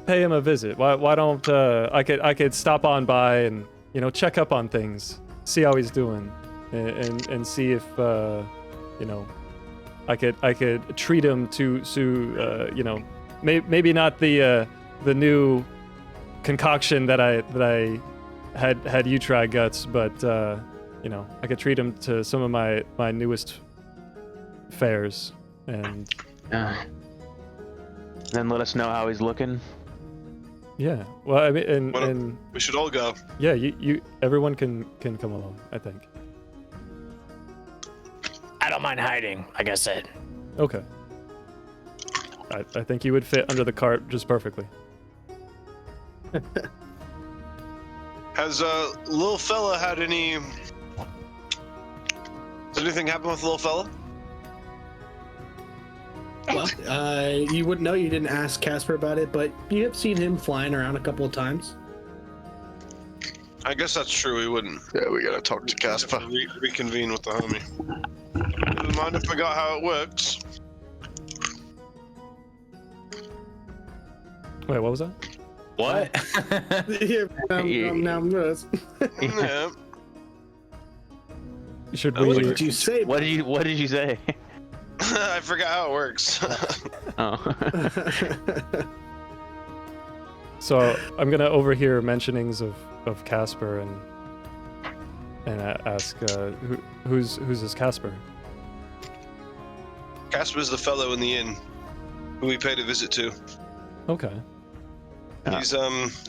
pay him a visit? Why don't I could stop on by and, you know, check up on things, see how he's doing, and see if you know, I could treat him to you know, maybe not the new concoction that I had you try, Guts, but you know, I could treat him to some of my newest fares, and then let us know how he's looking. yeah. Well, I mean, and We should all go. yeah, you everyone can come along, I think. I don't mind hiding, like I said. Okay. I think you would fit under the cart just perfectly. Has little fella had any? Has anything happened with little fella? Well, you wouldn't know. You didn't ask Casper about it, but you have seen him flying around a couple of times. I guess that's true. We wouldn't. Yeah, we gotta talk to Casper. Reconvene with the homie. Never mind, I forgot how it works. Wait, what was that? What? Yeah. Should What we? did you say? What did you say? I forgot how it works. Oh. So I'm gonna overhear mentionings of Casper and ask who's this Casper? Casper's the fellow in the inn who we paid a visit to. Okay. He's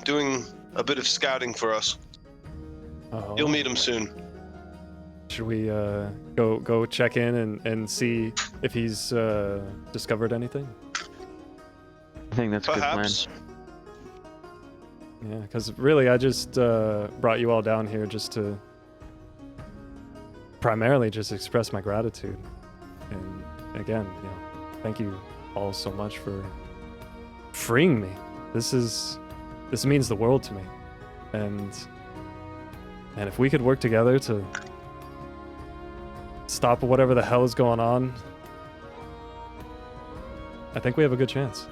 doing a bit of scouting for us. Oh. You'll meet him soon. Should we go check in and see if he's discovered anything? I think that's a good plan. Perhaps. Yeah, because really, I just brought you all down here just to primarily just express my gratitude. And again, you know, thank you all so much for freeing me. This means the world to me. And if we could work together to stop whatever the hell is going on, I think we have a good chance.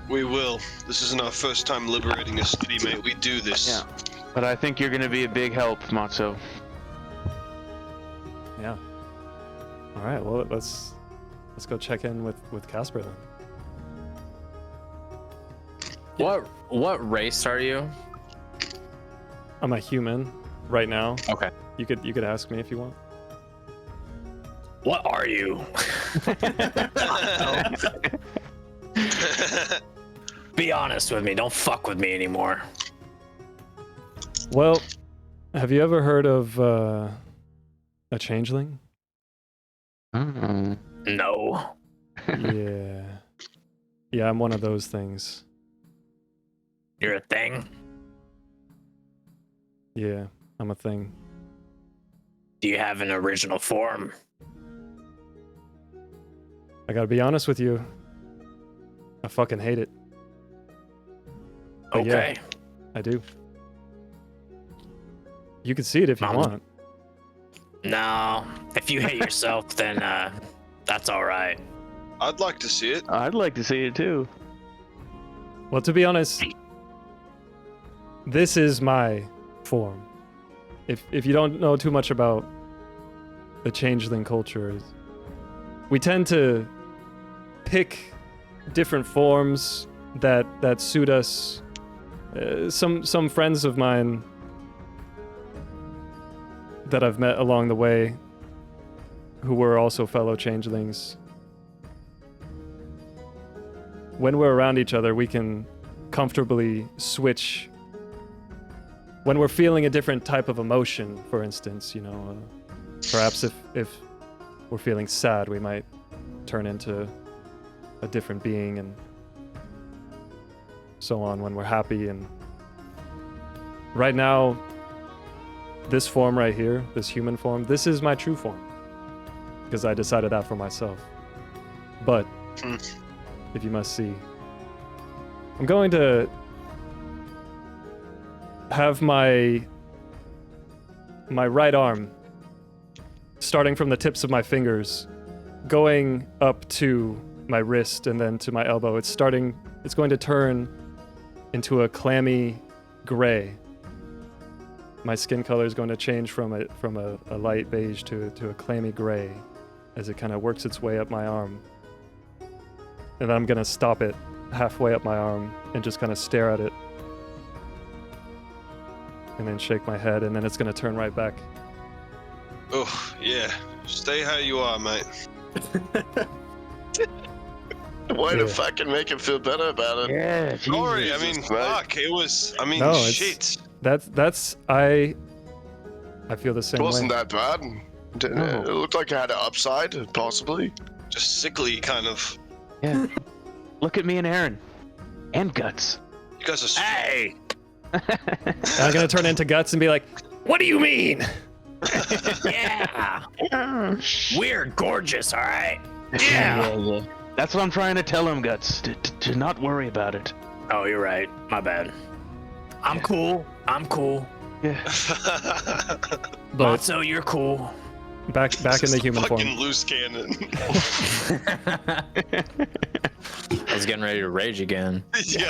We will. This isn't our first time liberating a city, mate. We do this. Yeah. But I think you're gonna be a big help, Matzo. Yeah. All right. Well, let's go check in with Casper then. What race are you? I'm a human right now. Okay. You could ask me if you want. What are you? Be honest with me. Don't fuck with me anymore. Well, have you ever heard of a changeling? No. Yeah. Yeah, I'm one of those things. You're a thing? Yeah, I'm a thing. Do you have an original form? I gotta be honest with you. I fucking hate it. But Okay. yeah, I do. You can see it if you want. No. If you hate yourself, then that's all right. I'd like to see it. I'd like to see it too. Well, to be honest, this is my form. If you don't know too much about the changeling culture, we tend to pick different forms that suit us. Some friends of mine that I've met along the way who were also fellow changelings, when we're around each other, we can comfortably switch. When we're feeling a different type of emotion, for instance, you know, perhaps if we're feeling sad, we might turn into a different being, and so on when we're happy. And right now, this form right here, this human form, this is my true form, because I decided that for myself. But if you must see, I'm going to have my right arm, starting from the tips of my fingers, going up to my wrist and then to my elbow. It's going to turn into a clammy gray. My skin color is going to change from a light beige to a clammy gray as it kind of works its way up my arm. And then I'm going to stop it halfway up my arm and just kind of stare at it. And then shake my head, and then it's going to turn right back. Oh, yeah. Stay how you are, mate. Way to fucking make him feel better about it. Yeah, Sorry, I mean, fuck. It was, I mean, No, shit. I feel the same It way. wasn't that bad. It looked like it had an upside, possibly. Just sickly, kind of. Yeah. Look at me and Aaron. And Guts. You guys are. Hey! I'm going to turn into Guts and be like, what do you mean? Yeah! We're gorgeous, all right? Yeah! That's what I'm trying to tell him, Guts. To not worry about it. Oh, you're right. My bad. I'm cool. I'm cool. Yeah. But Matzo, you're cool. back in the human fucking form. loose cannon. I was getting ready to rage again. Yo.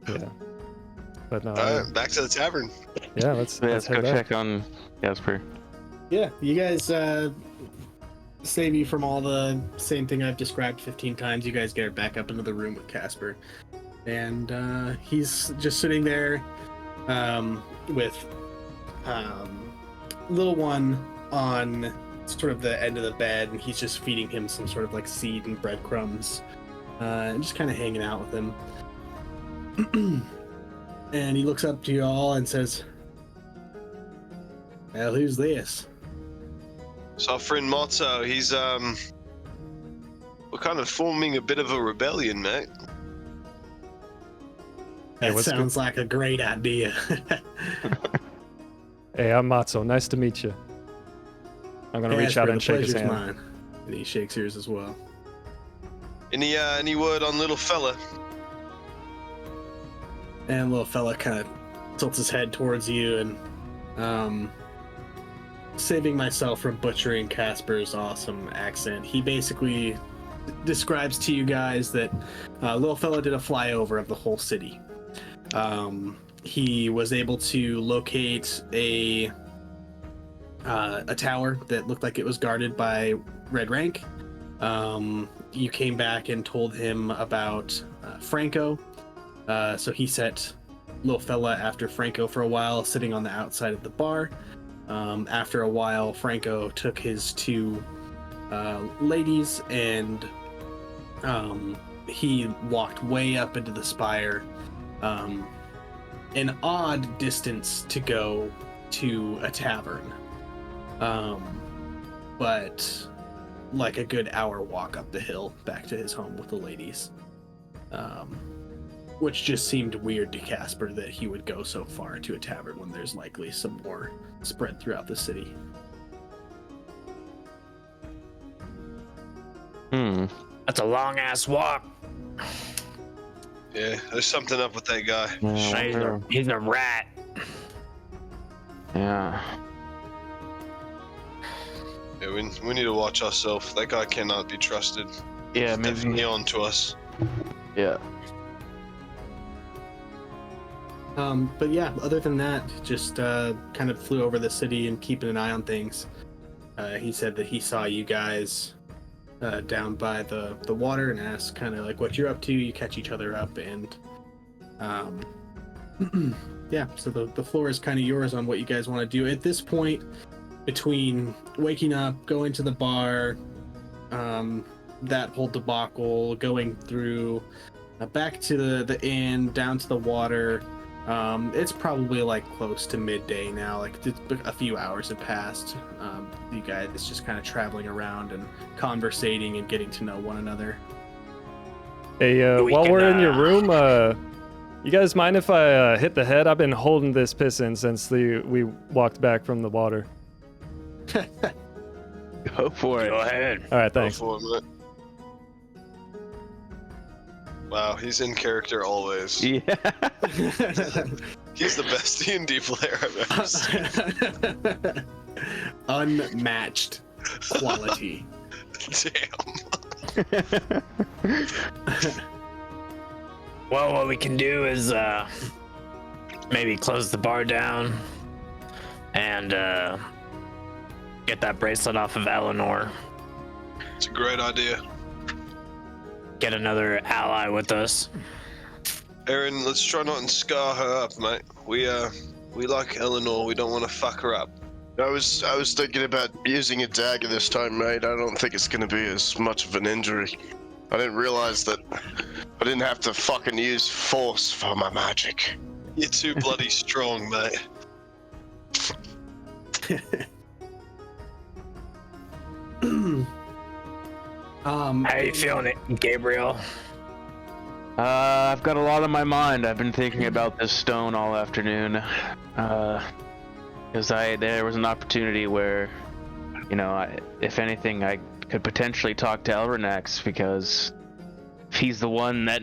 Yeah. But no. Alright, back to the tavern. Yeah, let's Let's head go back. check on Jasper. Yeah, you guys save you from all the same thing I've described 15 times. You guys get her back up into the room with Casper. And he's just sitting there with little one on sort of the end of the bed, and he's just feeding him some sort of like seed and breadcrumbs, and just kind of hanging out with him. And he looks up to you all and says, "Well, who's this?" So our friend Motto, he's we're kind of forming a bit of a rebellion, mate. Hey, That what's sounds like a great idea. Hey, I'm Matzo. Nice to meet you. I'm gonna reach out Casper, and the shake his pleasure's hand. mine. And he shakes yours as well. Any word on little fella? And little fella kind of tilts his head towards you, and saving myself from butchering Casper's awesome accent, he basically describes to you guys that little fella did a flyover of the whole city. He was able to locate a tower that looked like it was guarded by Red Rank. You came back and told him about Franco. So he set little fella after Franco for a while, sitting on the outside of the bar. After a while, Franco took his two ladies and he walked way up into the spire, an odd distance to go to a tavern, but like a good hour walk up the hill back to his home with the ladies, which just seemed weird to Casper that he would go so far to a tavern when there's likely some more spread throughout the city. That's a long ass walk. Yeah, there's something up with that guy. He's a rat. Yeah. Yeah, we need to watch ourselves. That guy cannot be trusted. Yeah, He's definitely on to us. Yeah. But yeah, other than that, just kind of flew over the city and keeping an eye on things. He said that he saw you guys down by the water and asked kind of like what you're up to. You catch each other up, and yeah, so the floor is kind of yours on what you guys want to do at this point. Between waking up, going to the bar, that whole debacle, going through back to the inn, down to the water, it's probably like close to midday now. Like a few hours have passed. You guys just kind of traveling around and conversating and getting to know one another. Hey, while we're in your room, you guys mind if I hit the head? I've been holding this piss in since we walked back from the water. Go for it. Go ahead. All right, thanks. Go for it, mate. Wow, he's in character always. Yeah. He's the best D&D player I've ever seen. Unmatched quality. Damn. Well, what we can do is maybe close the bar down and get that bracelet off of Eleanor. It's a great idea. Get another ally with us. Aaron, let's try not and scar her up, mate. We like Eleanor. We don't want to fuck her up. I was thinking about using a dagger this time, mate. I don't think it's gonna be as much of an injury. I didn't realize that I didn't have to fucking use force for my magic. You're too bloody strong, mate. How you feeling, it, Gabriel? I've got a lot on my mind. I've been thinking about this stone all afternoon. Because there was an opportunity where, you know, if anything, I could potentially talk to Elrenax, because if he's the one that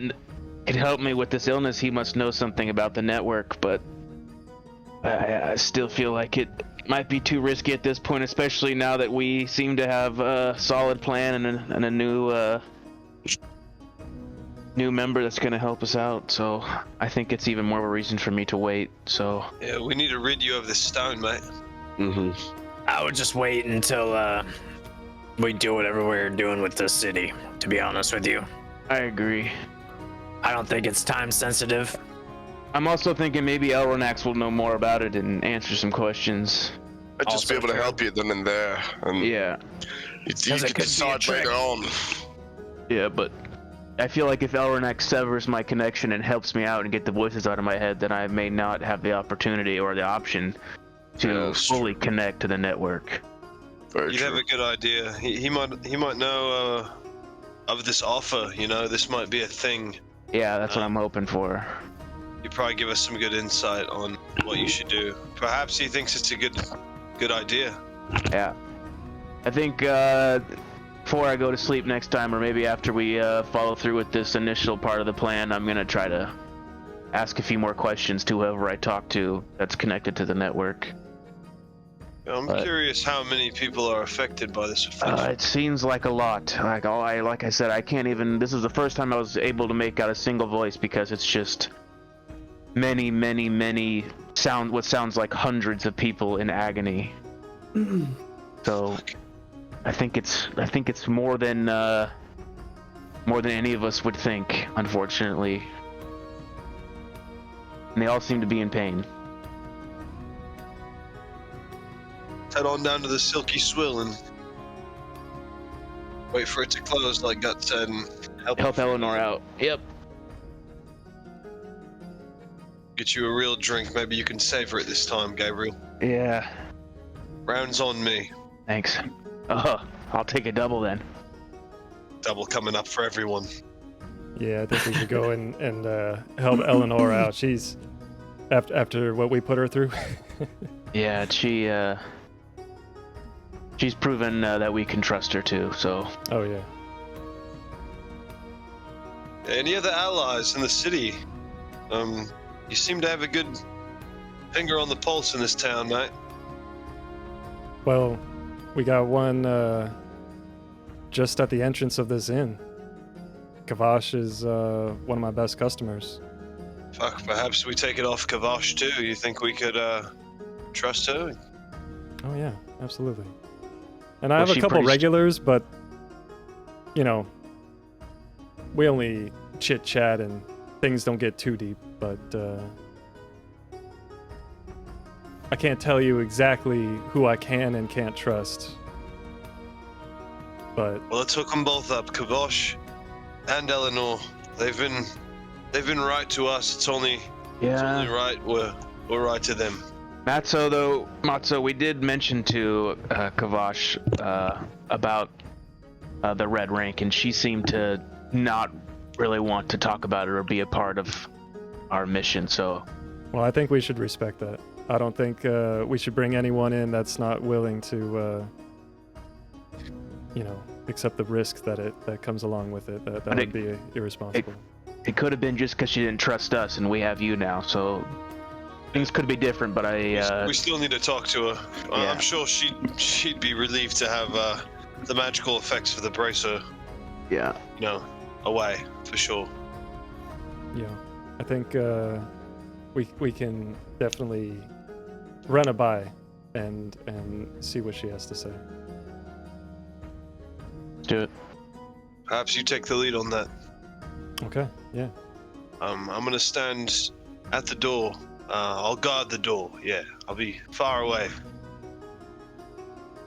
could help me with this illness, he must know something about the network. But I still feel like it might be too risky at this point, especially now that we seem to have a solid plan and a new member that's going to help us out. So I think it's even more of a reason for me to wait. So yeah, we need to rid you of this stone, mate. I would just wait until we do whatever we're doing with this city, to be honest with you. I agree. I don't think it's time sensitive. I'm also thinking maybe Elrenax will know more about it and answer some questions. I'd just be able to help you then and there. And yeah. You can decide later on. Yeah, but I feel like if Elrenax severs my connection and helps me out and get the voices out of my head, then I may not have the opportunity or the option to fully connect to the network. You'd have a good idea. He might know of this offer. You know, this might be a thing. Yeah, that's what I'm hoping for. You'd probably give us some good insight on what you should do. Perhaps he thinks it's a good idea. Yeah. I think before I go to sleep next time, or maybe after we follow through with this initial part of the plan, I'm going to try to ask a few more questions to whoever I talk to that's connected to the network. I'm curious how many people are affected by this affliction. It seems like a lot. Like I said, I can't even. This is the first time I was able to make out a single voice, because it's just many what sounds like hundreds of people in agony. So I think it's more than More than any of us would think, unfortunately. And they all seem to be in pain. Head on down to the Silky Swill and wait for it to close, like Gut said, and Help Eleanor out. Yep. get you a real drink. Maybe you can savor it this time, Gabriel. Yeah. Round's on me. Thanks. I'll take a double then. Double coming up for everyone. Yeah, I think we should go and help Eleanor out. She's after what we put her through. Yeah, she's proven that we can trust her too. So. Oh yeah. Any other allies in the city? You seem to have a good finger on the pulse in this town, mate. Well, we got one just at the entrance of this inn. Kavash is one of my best customers. Fuck, perhaps we take it off Kavash too. You think we could trust her? Oh yeah, absolutely. And I have a couple regulars, but you know, we only chit chat and things don't get too deep. But I can't tell you exactly who I can and can't trust. But well, let's hook them both up, Kavash and Eleanor. They've been right to us. It's only right we're right to them. Matzo, we did mention to Kavash about the red rank, and she seemed to not really want to talk about it or be a part of our mission. So, well, I think we should respect that. I don't think we should bring anyone in that's not willing to, accept the risk that comes along with it. That would be irresponsible. It could have been just because she didn't trust us, and we have you now. So things could be different. But we still need to talk to her. Yeah. I'm sure she'd be relieved to have the magical effects for the bracer. Yeah. Away for sure. Yeah, I think we can definitely run it by and see what she has to say. Do it. Perhaps you take the lead on that. Okay. Yeah. I'm gonna stand at the door. I'll guard the door. Yeah, I'll be far away.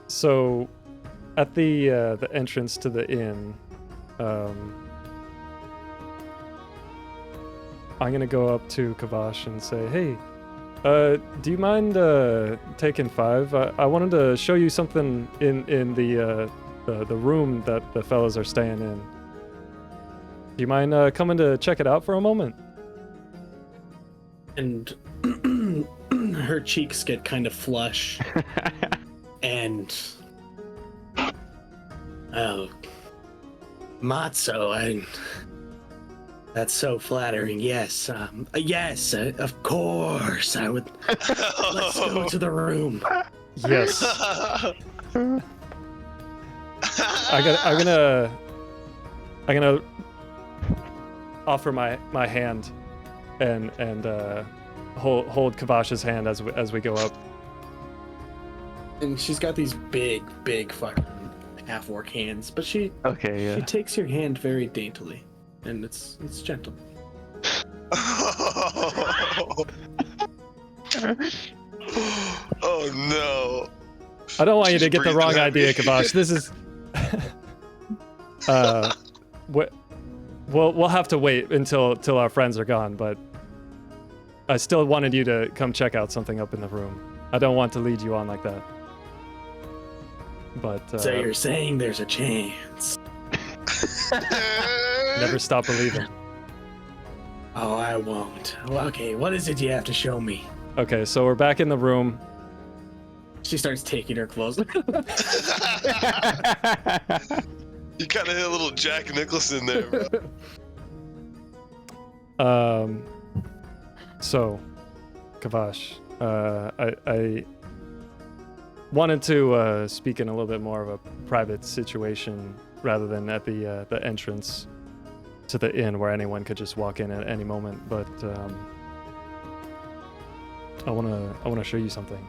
So, at the entrance to the inn, I'm gonna go up to Kavash and say, "Hey, do you mind taking 5? I wanted to show you something in the room that the fellas are staying in. Do you mind coming to check it out for a moment?" And her cheeks get kind of flush. And Matzo, that's so flattering. Yes, of course I would. Let's go to the room. Yes. I'm gonna offer my hand and hold Kavash's hand as we go up. And she's got these big fucking half-orc hands, but she takes your hand very daintily, and it's gentle. Oh no! I don't want you to get the wrong idea, Kavash. This is we'll have to wait until our friends are gone, but I still wanted you to come check out something up in the room. I don't want to lead you on like that. But so you're saying there's a chance? Never stop believing. Oh, I won't. Well, okay, what is it you have to show me? Okay, so we're back in the room. She starts taking her clothes. You kind of hit a little Jack Nicholson there, bro. So, Kavash, I wanted to speak in a little bit more of a private situation rather than at the entrance to the inn where anyone could just walk in at any moment. But I wanna show you something,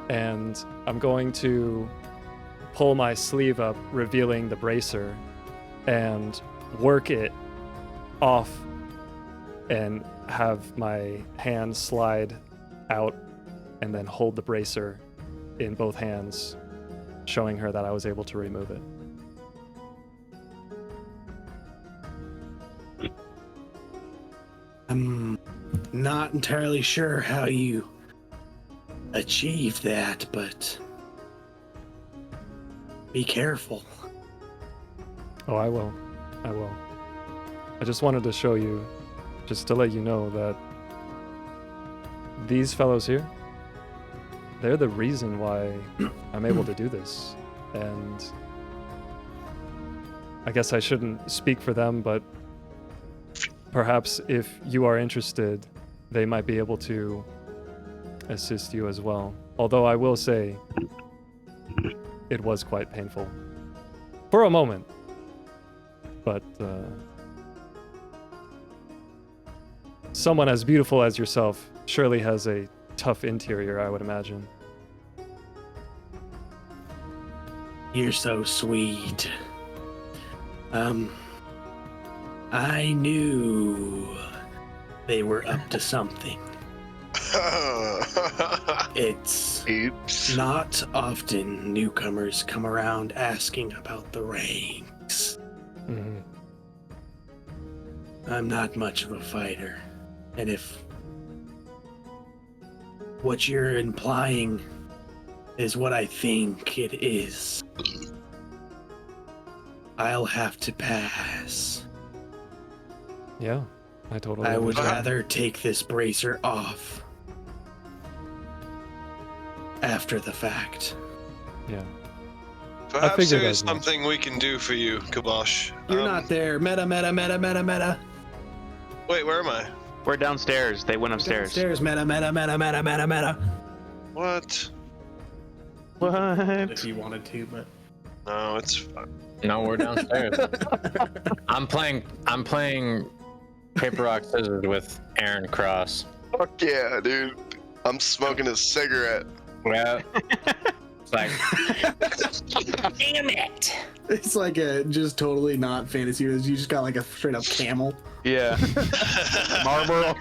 and I'm going to pull my sleeve up, revealing the bracer, and work it off and have my hand slide out and then hold the bracer in both hands, showing her that I was able to remove it. I'm not entirely sure how you achieve that, but be careful. Oh, I will. I will. I just wanted to show you, just to let you know that these fellows here, they're the reason why I'm able to do this. And I guess I shouldn't speak for them, but perhaps if you are interested, they might be able to assist you as well. Although I will say, it was quite painful. For a moment. But someone as beautiful as yourself surely has a tough interior, I would imagine. You're so sweet. I knew they were up to something. It's not often newcomers come around asking about the ranks. Mm-hmm. I'm not much of a fighter, and if what you're implying is what I think it is, I'll have to pass. Yeah, I totally I would understand. rather take this bracer off after the fact. Yeah. Perhaps figured there as is much. something we can do for you, Kabosh. You're not there. Meta. Wait, where am I? We're downstairs. They went upstairs. Downstairs. Meta. What? What? If you wanted to, but No, it's fine. No, we're downstairs. I'm playing paper rock scissors with Aaron Cross. Fuck yeah, dude. I'm smoking a cigarette. Yeah. It's like, Damn it! it's like a just totally not fantasy. You just got like a straight up camel. Yeah. Marlboro.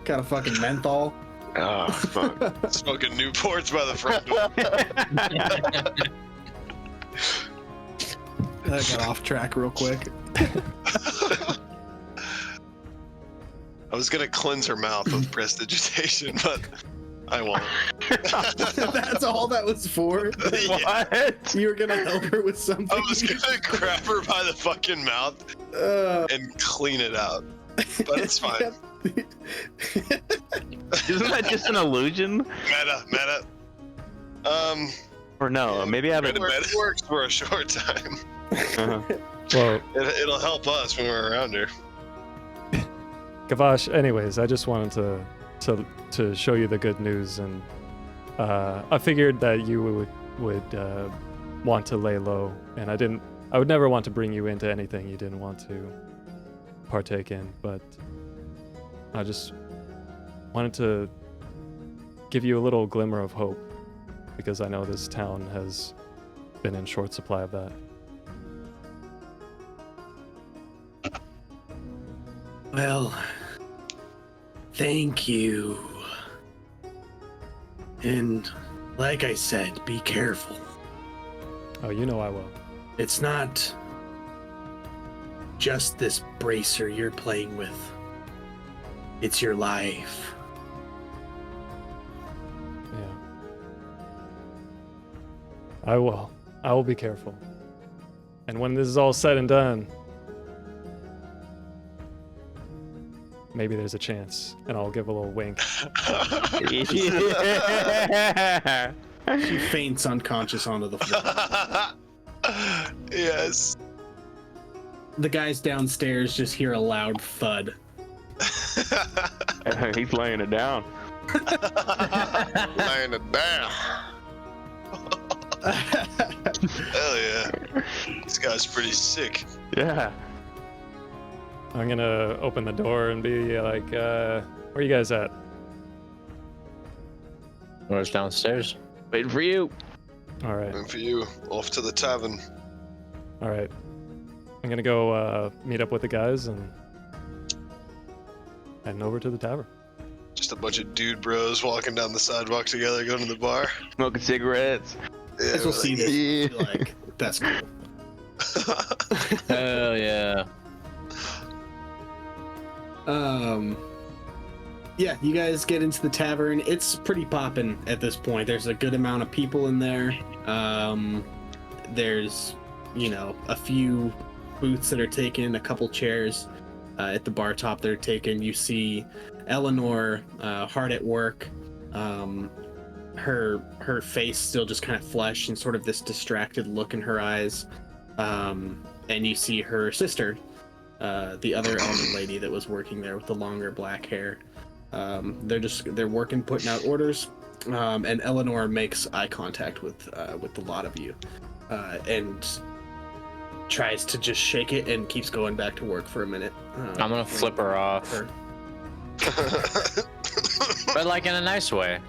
Got a fucking menthol. Oh, fuck. Smoking Newports by the front door. I got off track real quick. I was gonna cleanse her mouth of prestidigitation, but I won't. That's all that was for? Yeah. What? You were gonna help her with something? I was gonna grab her by the fucking mouth and clean it out, but it's fine. Isn't that just an illusion? Meta. Or no? Maybe I haven't. It works for a short time. Well, It'll help us when we're around her. Kavash, anyways, I just wanted to show you the good news, and I figured that you would want to lay low, and I would never want to bring you into anything you didn't want to partake in, but I just wanted to give you a little glimmer of hope, because I know this town has been in short supply of that. Well, thank you. And like I said, be careful. Oh, you know I will. It's not just this bracer you're playing with. It's your life. Yeah. I will be careful. And when this is all said and done, maybe there's a chance, and I'll give a little wink. Yeah. She faints unconscious onto the floor. Yes. The guys downstairs just hear a loud thud. He's laying it down. Laying it down. Hell yeah. This guy's pretty sick. Yeah. I'm gonna open the door and be like, where you guys at? where's downstairs? Waiting for you. All right. And for you, off to the tavern. All right. I'm gonna go meet up with the guys and heading over to the tavern. Just a bunch of dude bros walking down the sidewalk together, going to the bar. Smoking cigarettes. Yeah, As we'll see this, Yeah. you're like, that's cool. Hell yeah. Yeah, you guys get into the tavern. It's pretty poppin' at this point. There's a good amount of people in there. There's, a few booths that are taken, a couple chairs at the bar top that are taken. You see Eleanor hard at work. Her face still just kind of flushed and sort of this distracted look in her eyes. And you see her sister, the other elder lady that was working there with the longer black hair. They're working, putting out orders, and Eleanor makes eye contact with the lot of you, and tries to just shake it and keeps going back to work for a minute. I'm gonna flip her off. But like in a nice way.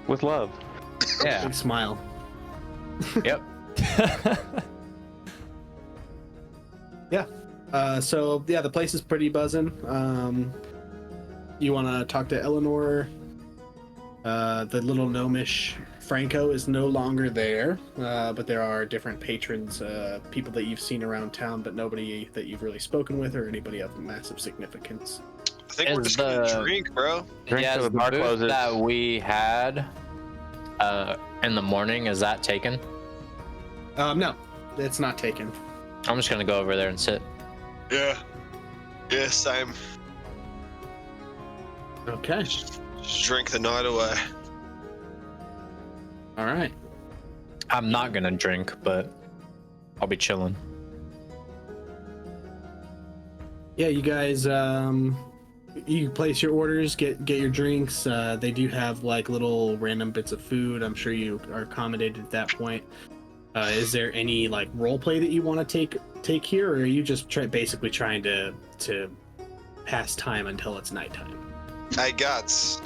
With love. Yeah. Big smile. Yep. So the place is pretty buzzing. You want to talk to Eleanor? The little gnomish Franco is no longer there, but there are different patrons, people that you've seen around town, but nobody that you've really spoken with or anybody of massive significance. I think we're just gonna drink, bro. Yeah, till the the bar booth closes. that we had in the morning, is that taken? No, it's not taken. I'm just gonna go over there and sit. Yeah. Yeah, same. Okay. Just drink the night away. All right. I'm not gonna drink, but I'll be chilling. Yeah, you guys, you place your orders, get your drinks. They do have like little random bits of food. I'm sure you are accommodated at that point. Is there any like role play that you want to take here, or are you just basically trying to pass time until it's nighttime? Hey, Guts.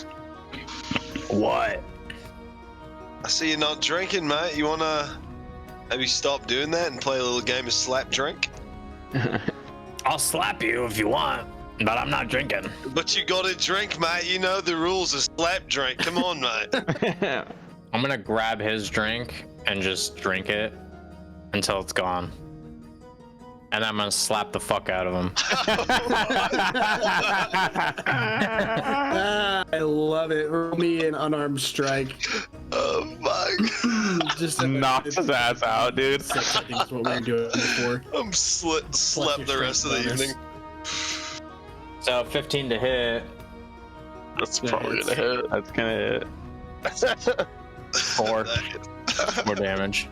What? I see you're not drinking, mate. You wanna maybe stop doing that and play a little game of slap drink? I'll slap you if you want, but I'm not drinking. But you gotta drink, mate. You know the rules of slap drink. Come on, mate. I'm gonna grab his drink and just drink it until it's gone. And I'm gonna slap the fuck out of him. I love it. Roll me an unarmed strike. Oh fuck. Just knocks his ass out, dude. 6, I think is what we were doing before. I'm slept the rest of the bonus. evening. So 15 to hit. That's probably gonna hit. That's gonna hit. 4 more damage.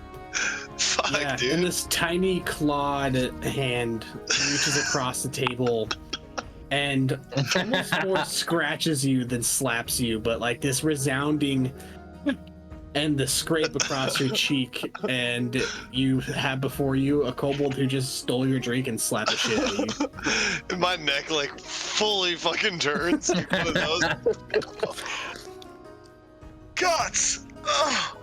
Fuck, Yeah, dude. and this tiny clawed hand reaches across the table and almost more scratches you than slaps you, but like this resounding and the scrape across your cheek, and you have before you a kobold who just stole your drink and slapped the shit out of you. And my neck like fully fucking turns. One of those. Guts! Ugh,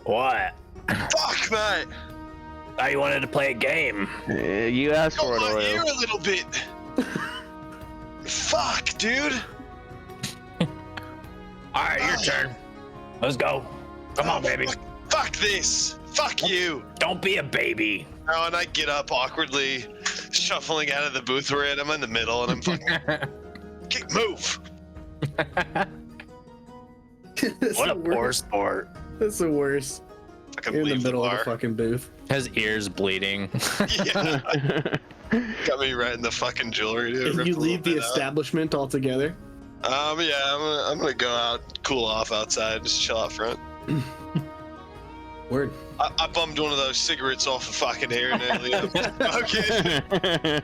What? fuck, mate. Oh, you wanted to play a game? You asked Got for it, my ear Oil. a little bit. Fuck, dude. All right, your turn. Let's go. Come on, baby. Fuck this. Fuck you. Don't be a baby. Oh, and I get up awkwardly, shuffling out of the booth we're in. I'm in the middle, and I'm fucking. Move. What a poor sport. That's the worst. Fucking You're in the leave middle of the bar. fucking booth. His ear's bleeding. Yeah. Got me right in the fucking jewelry, dude. If Ripped you a little leave the bit out. establishment altogether. Yeah, I'm gonna go out, cool off outside, just chill out front. Word. I bummed one of those cigarettes off of fucking hair and earlier. Okay.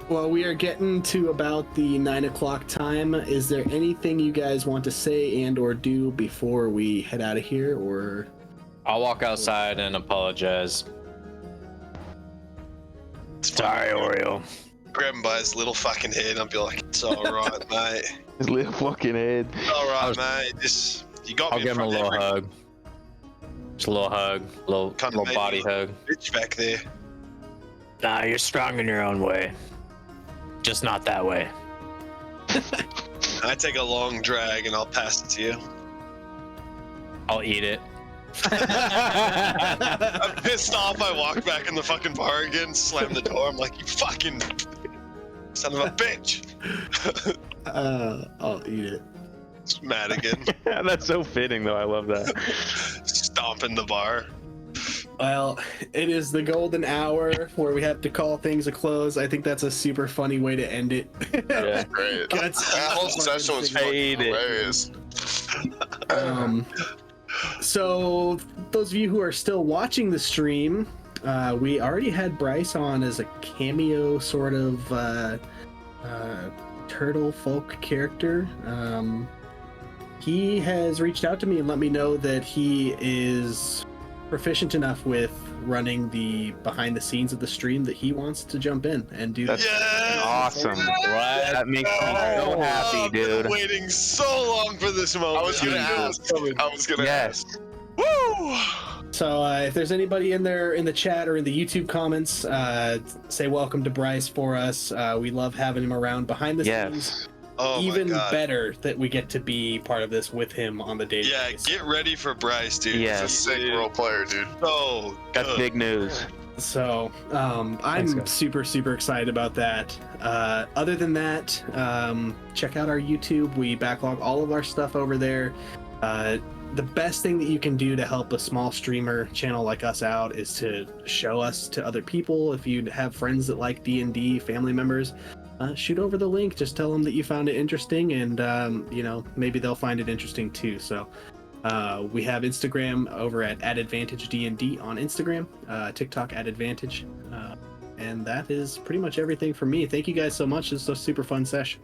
Well, we are getting to about the 9 o'clock time. Is there anything you guys want to say and or do before we head out of here, or? I'll walk outside and apologize. Sorry, Oreo. Grab him by his little fucking head and I'll be like, it's alright, mate. His little fucking head. Alright, mate. You got I'll me give in him a front of little every... hug. Just a little hug, little body hug. Bitch back there. Nah, you're strong in your own way. Just not that way. I take a long drag and I'll pass it to you. I'll eat it. I'm pissed off. I walk back in the fucking bar again, slam the door. I'm like, you fucking son of a bitch. I'll eat it. It's mad again. That's so fitting, though. I love that. Stomping the bar. Well, it is the golden hour where we have to call things a close. I think that's a super funny way to end it. Yeah. Great. That's- That whole session was fucking hilarious. So, those of you who are still watching the stream, we already had Bryce on as a cameo sort of turtle folk character. He has reached out to me and let me know that he is proficient enough with running the behind the scenes of the stream that he wants to jump in and do that. Awesome. That makes me so happy, dude. I've been waiting so long for this moment. I was gonna ask. Woo! So if there's anybody in there in the chat or in the YouTube comments, say welcome to Bryce for us. We love having him around behind the scenes. Oh Even my God. better that we get to be part of this with him on the daily Yeah, basis. get ready for Bryce, dude. Yeah. He's a sick role player, dude. So That's good. big news. So I'm guys. super excited about that. Other than that, check out our YouTube. We backlog all of our stuff over there. The best thing that you can do to help a small streamer channel like us out is to show us to other people. If you have friends that like D&D, family members, shoot over the link. Just tell them that you found it interesting, and maybe they'll find it interesting too. So we have Instagram over at @AdAdvantageDND on Instagram, TikTok @Advantage, and that is pretty much everything for me. Thank you guys so much. This is a super fun session.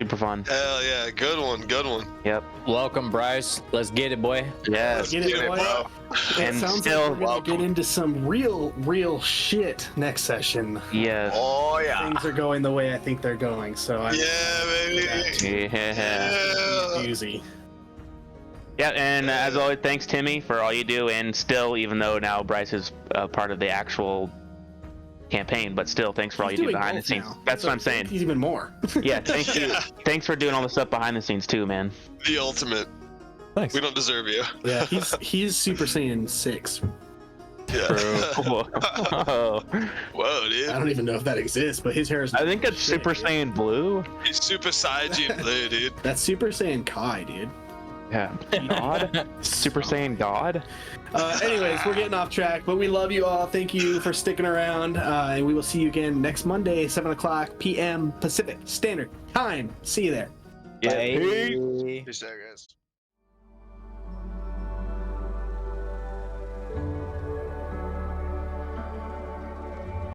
Super fun. Hell yeah, good one. Yep. Welcome, Bryce. Let's get it, boy. Yes. Get it, boy. bro. It And sounds still like we're gonna get into some real shit next session. Yes. Oh yeah. Things are going the way I think they're going, so I'm Yeah, baby. Yeah. easy. Yeah, and as always, thanks Timmy for all you do, and still, even though now Bryce is part of the actual campaign, but still, thanks for all you do behind the scenes. That's what I'm saying. He's even more. Yeah, thank you. Thanks for doing all the stuff behind the scenes too, man. The ultimate. Thanks. We don't deserve you. Yeah, he's Super Saiyan 6. Yeah. Whoa. Whoa, dude. I don't even know if that exists, but his hair is. I think it's Super Saiyan Blue. He's Super Saiyan Blue, dude. That's Super Saiyan Kai, dude. Yeah. God. Super Saiyan God. Anyways, we're getting off track, but we love you all. Thank you for sticking around, and we will see you again next Monday, 7:00 p.m. Pacific Standard Time. See you there. Yeah. Peace out, guys.